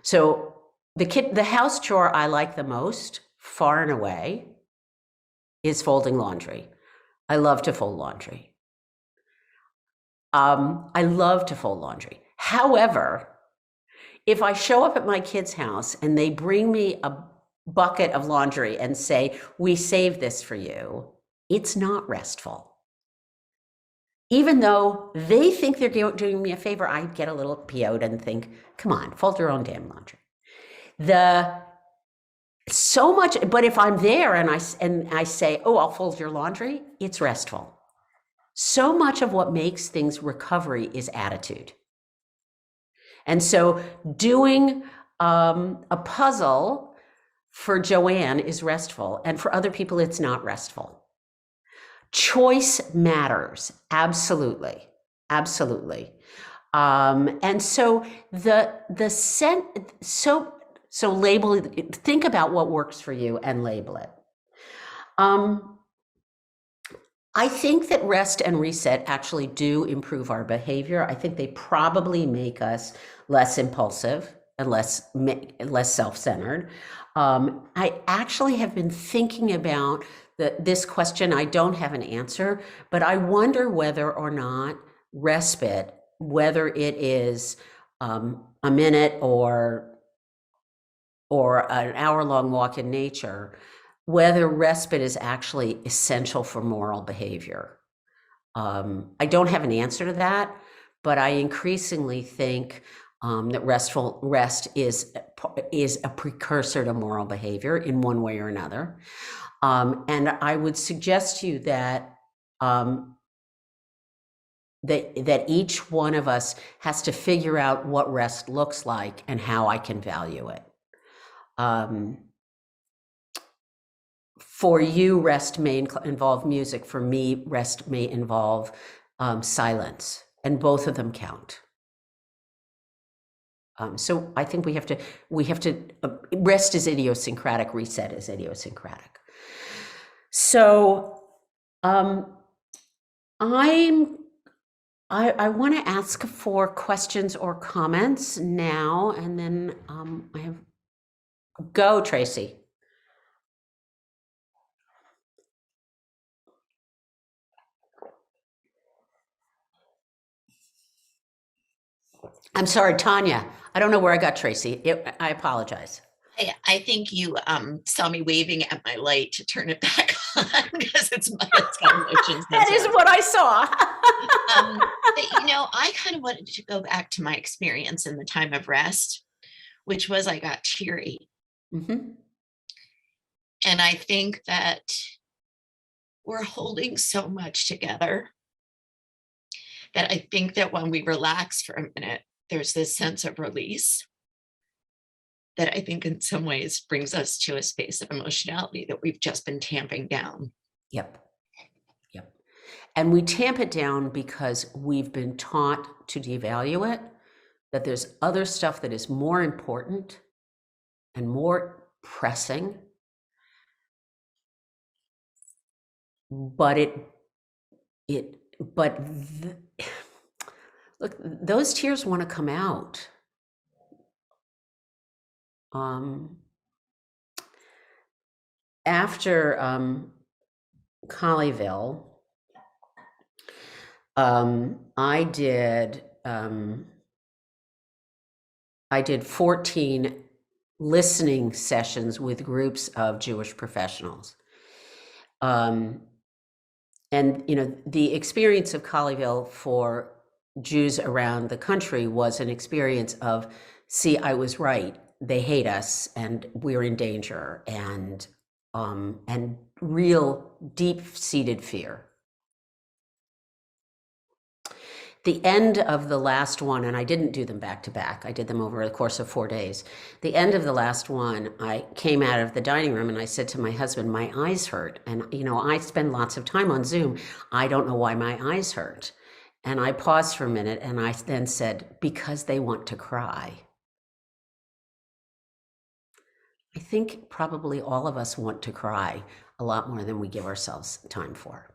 So the house chore I like the most, far and away, is folding laundry. I love to fold laundry. However, if I show up at my kid's house and they bring me a bucket of laundry and say, we saved this for you, it's not restful. Even though they think they're doing me a favor, I get a little PO'd and think, come on, fold your own damn laundry. But if I'm there and I say, oh, I'll fold your laundry, it's restful. So much of what makes things recovery is attitude. And so doing a puzzle for Joanne is restful, and for other people, it's not restful. Choice matters, absolutely, absolutely. And so so label it, think about what works for you and label it. I think that rest and reset actually do improve our behavior. I think they probably make us less impulsive and less self-centered. I actually have been thinking about this question. I don't have an answer, but I wonder whether or not respite, whether it is a minute or an hour-long walk in nature, whether respite is actually essential for moral behavior. I don't have an answer to that, but I increasingly think that rest is a precursor to moral behavior in one way or another. And I would suggest to you that that each one of us has to figure out what rest looks like and how I can value it. For you, rest may involve music. For me, rest may involve silence, and both of them count. So I think we have to, rest is idiosyncratic, reset is idiosyncratic. So I want to ask for questions or comments now, and then go, Tracy. I'm sorry, Tanya. I don't know where I got Tracy. I apologize. I think you saw me waving at my light to turn it back on because it's got motion That is sensor. what I saw. But, I kind of wanted to go back to my experience in the time of rest, which was I got teary. Mm-hmm. And I think that we're holding so much together that I think that when we relax for a minute, there's this sense of release that I think in some ways brings us to a space of emotionality that we've just been tamping down. Yep. And we tamp it down because we've been taught to devalue it, that there's other stuff that is more important and more pressing. But look, those tears want to come out. After Colleyville, I did 14 listening sessions with groups of Jewish professionals. And the experience of Colleyville for Jews around the country was an experience of, see, I was right. They hate us, and we're in danger, and real deep-seated fear. The end of the last one, and I didn't do them back to back, I did them over the course of 4 days. The end of the last one, I came out of the dining room and I said to my husband, my eyes hurt. And, I spend lots of time on Zoom. I don't know why my eyes hurt. And I paused for a minute and I then said, because they want to cry. I think probably all of us want to cry a lot more than we give ourselves time for.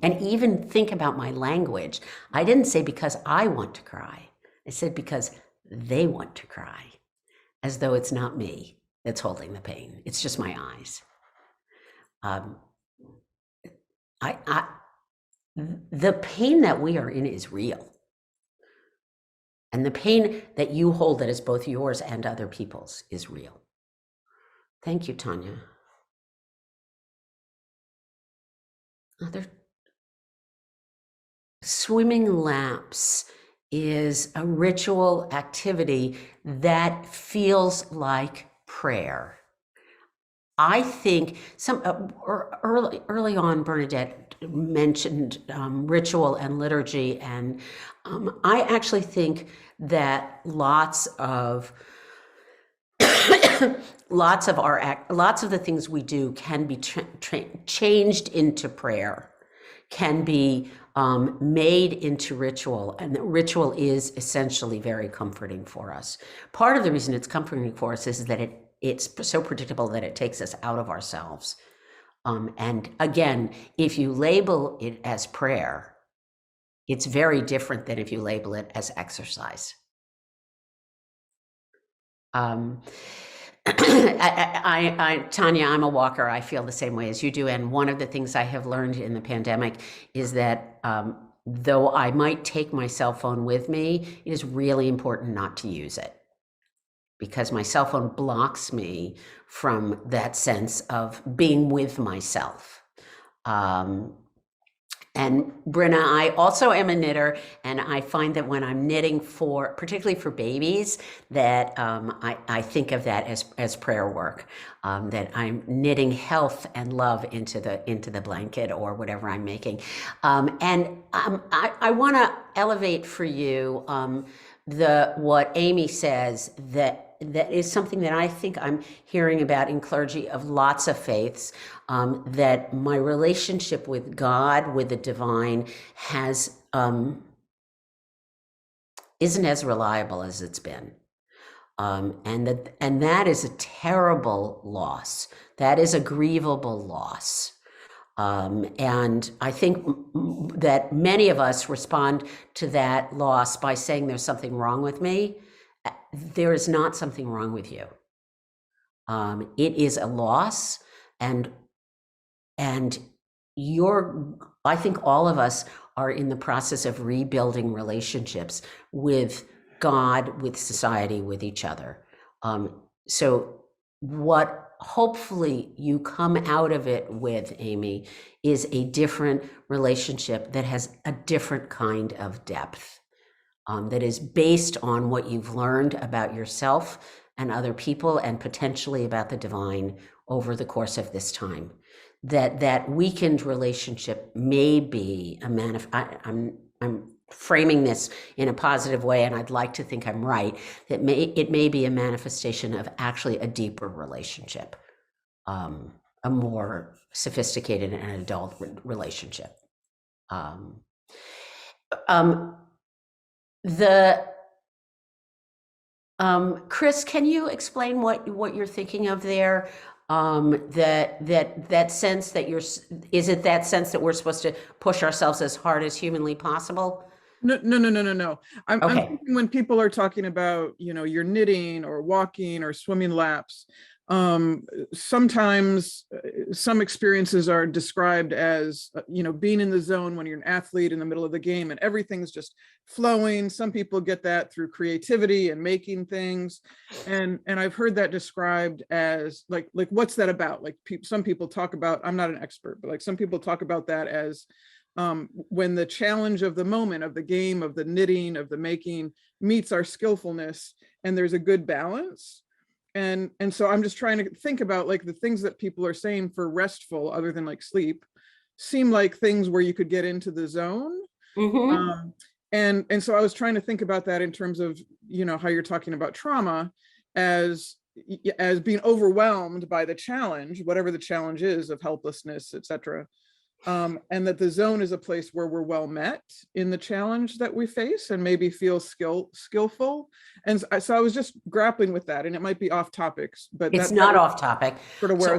And even think about my language. I didn't say because I want to cry. I said because they want to cry, as though it's not me that's holding the pain. It's just my eyes. The pain that we are in is real. And the pain that you hold that is both yours and other people's is real. Thank you, Tanya. Swimming laps is a ritual activity that feels like prayer. I think early on, Bernadette mentioned ritual and liturgy, and I actually think that lots of the things we do can be changed into prayer, can be made into ritual, and the ritual is essentially very comforting for us. Part of the reason it's comforting for us is that it's so predictable that it takes us out of ourselves. And again, if you label it as prayer, it's very different than if you label it as exercise. Tanya, I'm a walker. I feel the same way as you do. And one of the things I have learned in the pandemic is that though I might take my cell phone with me, it is really important not to use it, because my cell phone blocks me from that sense of being with myself. And Brenna, I also am a knitter, and I find that when I'm knitting particularly for babies, that I think of that as prayer work, that I'm knitting health and love into the blanket or whatever I'm making. And I want to elevate for you what Amy says, that that is something that I think I'm hearing about in clergy of lots of faiths, that my relationship with God, with the divine, has isn't as reliable as it's been. And that is a terrible loss. That is a grievable loss. And I think that many of us respond to that loss by saying there's something wrong with me. There is not something wrong with you. It is a loss, and I think all of us are in the process of rebuilding relationships with God, with society, with each other. So what hopefully you come out of it with, Amy, is a different relationship that has a different kind of depth, that is based on what you've learned about yourself and other people, and potentially about the divine over the course of this time. That weakened relationship may be I'm framing this in a positive way, and I'd like to think I'm right, that it may be a manifestation of actually a deeper relationship, a more sophisticated and adult relationship. Chris, can you explain what you're thinking of there? That sense that is it that sense that we're supposed to push ourselves as hard as humanly possible? No. I'm thinking when people are talking about, you're knitting or walking or swimming laps, sometimes some experiences are described as, being in the zone when you're an athlete in the middle of the game and everything's just flowing. Some people get that through creativity and making things. And I've heard that described as like what's that about? Like some people talk about, I'm not an expert, but like some people talk about that as when the challenge of the moment, of the game, of the knitting, of the making meets our skillfulness, and there's a good balance. And so I'm just trying to think about like the things that people are saying for restful, other than like sleep, seem like things where you could get into the zone. Mm-hmm. And so I was trying to think about that in terms of, how you're talking about trauma as being overwhelmed by the challenge, whatever the challenge is, of helplessness, etc. And that the zone is a place where we're well met in the challenge that we face and maybe feel skillful. And so I was just grappling with that, and it might be off topics, but it's not off topic. Sort of where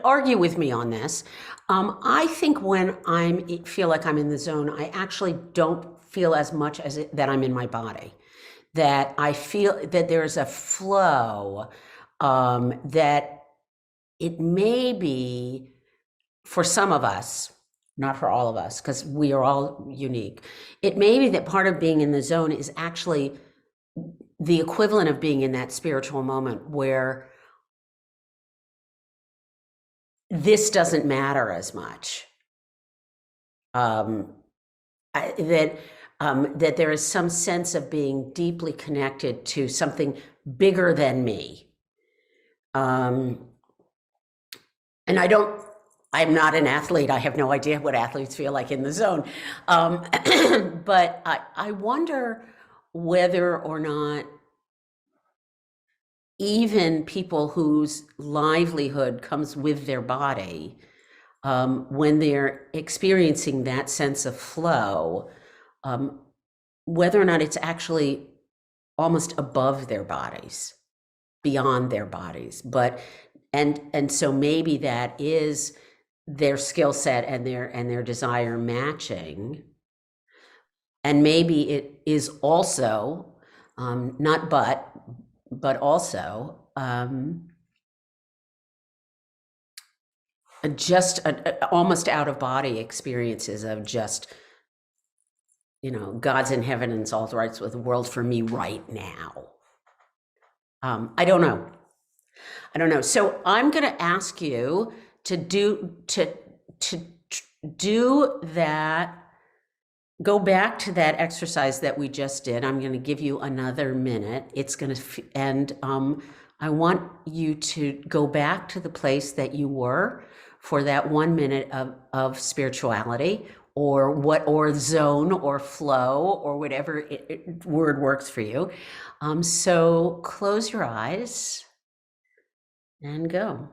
argue with me on this. I think when I feel like I'm in the zone, I actually don't feel as much as that I'm in my body. That I feel that there's a flow, that it may be, for some of us, not for all of us, because we are all unique, it may be that part of being in the zone is actually the equivalent of being in that spiritual moment where this doesn't matter as much. That there is some sense of being deeply connected to something bigger than me. And I'm not an athlete. I have no idea what athletes feel like in the zone. But I wonder whether or not even people whose livelihood comes with their body, when they're experiencing that sense of flow, whether or not it's actually almost above their bodies, beyond their bodies. And so maybe that is their skill set and their desire matching. And maybe it is also, not but also, just almost out of body experiences of just, God's in heaven and it's all right with the world for me right now. I don't know. So I'm going to ask you to do that. Go back to that exercise that we just did. I'm going to give you another minute. It's going to and I want you to go back to the place that you were for that 1 minute of spirituality, or zone or flow or whatever word works for you. So close your eyes and go.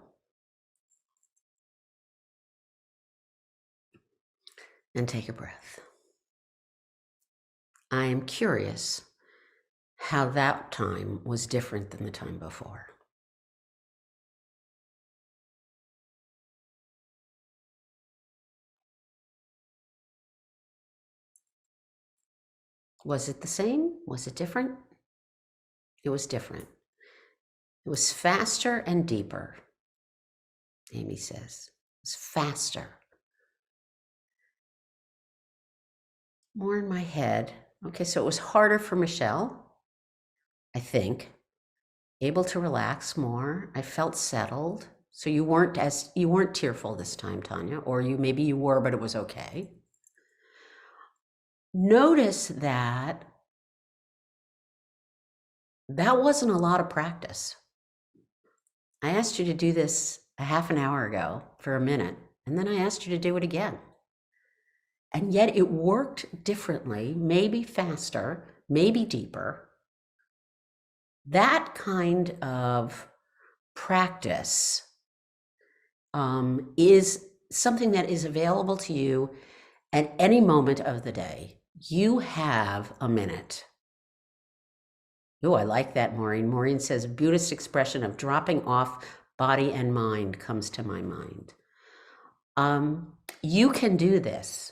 And take a breath. I am curious how that time was different than the time before. Was it the same? Was it different? It was different. It was faster and deeper, Amy says. It was faster. More in my head. Okay, so it was harder for Michelle, I think. Able to relax more. I felt settled. So you weren't tearful this time, Tanya, or maybe you were, but it was okay. Notice that wasn't a lot of practice. I asked you to do this a half an hour ago for a minute, and then I asked you to do it again. And yet it worked differently, maybe faster, maybe deeper. That kind of practice is something that is available to you at any moment of the day. You have a minute. Oh, I like that, Maureen. Maureen says, Buddhist expression of dropping off body and mind comes to my mind. You can do this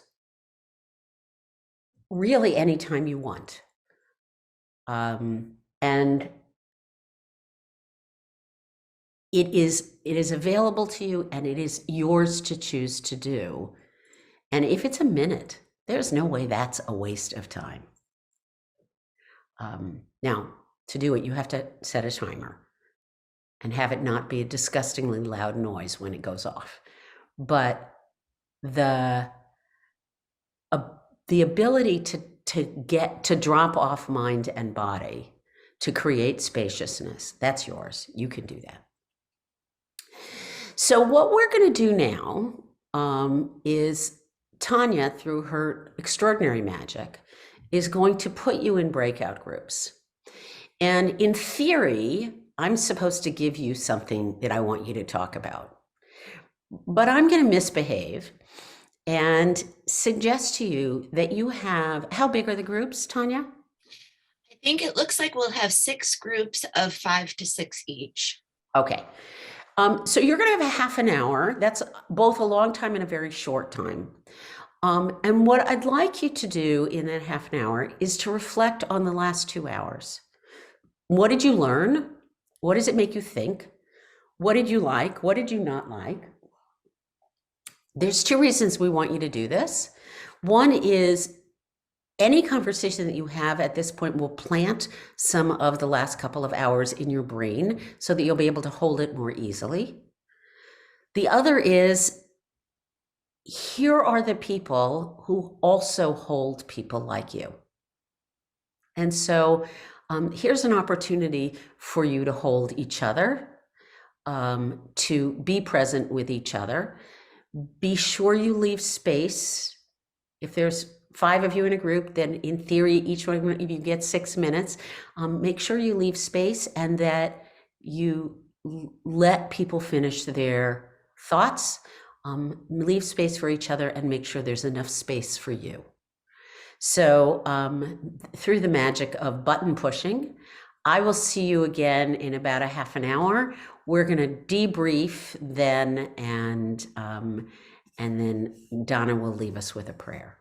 really anytime you want. And it is available to you, and it is yours to choose to do. And if it's a minute, there's no way that's a waste of time. Now, to do it, you have to set a timer and have it not be a disgustingly loud noise when it goes off. But the ability to drop off mind and body, to create spaciousness, that's yours. You can do that. So what we're going to do now is Tanya, through her extraordinary magic, is going to put you in breakout groups. And in theory, I'm supposed to give you something that I want you to talk about. But I'm going to misbehave and suggest to you that you have, how big are the groups, Tanya? I think it looks like we'll have 6 groups of 5 to 6 each. Okay. So you're going to have a half an hour. That's both a long time and a very short time. And what I'd like you to do in that half an hour is to reflect on the last 2 hours. What did you learn? What does it make you think? What did you like? What did you not like? There's 2 reasons we want you to do this. One is any conversation that you have at this point will plant some of the last couple of hours in your brain so that you'll be able to hold it more easily. The other is, here are the people who also hold people like you. And so here's an opportunity for you to hold each other, to be present with each other. Be sure you leave space. If there's 5 of you in a group, then in theory, each one of you get 6 minutes. Make sure you leave space and that you let people finish their thoughts. Leave space for each other and make sure there's enough space for you. So through the magic of button pushing, I will see you again in about a half an hour. We're going to debrief then, and then Donna will leave us with a prayer.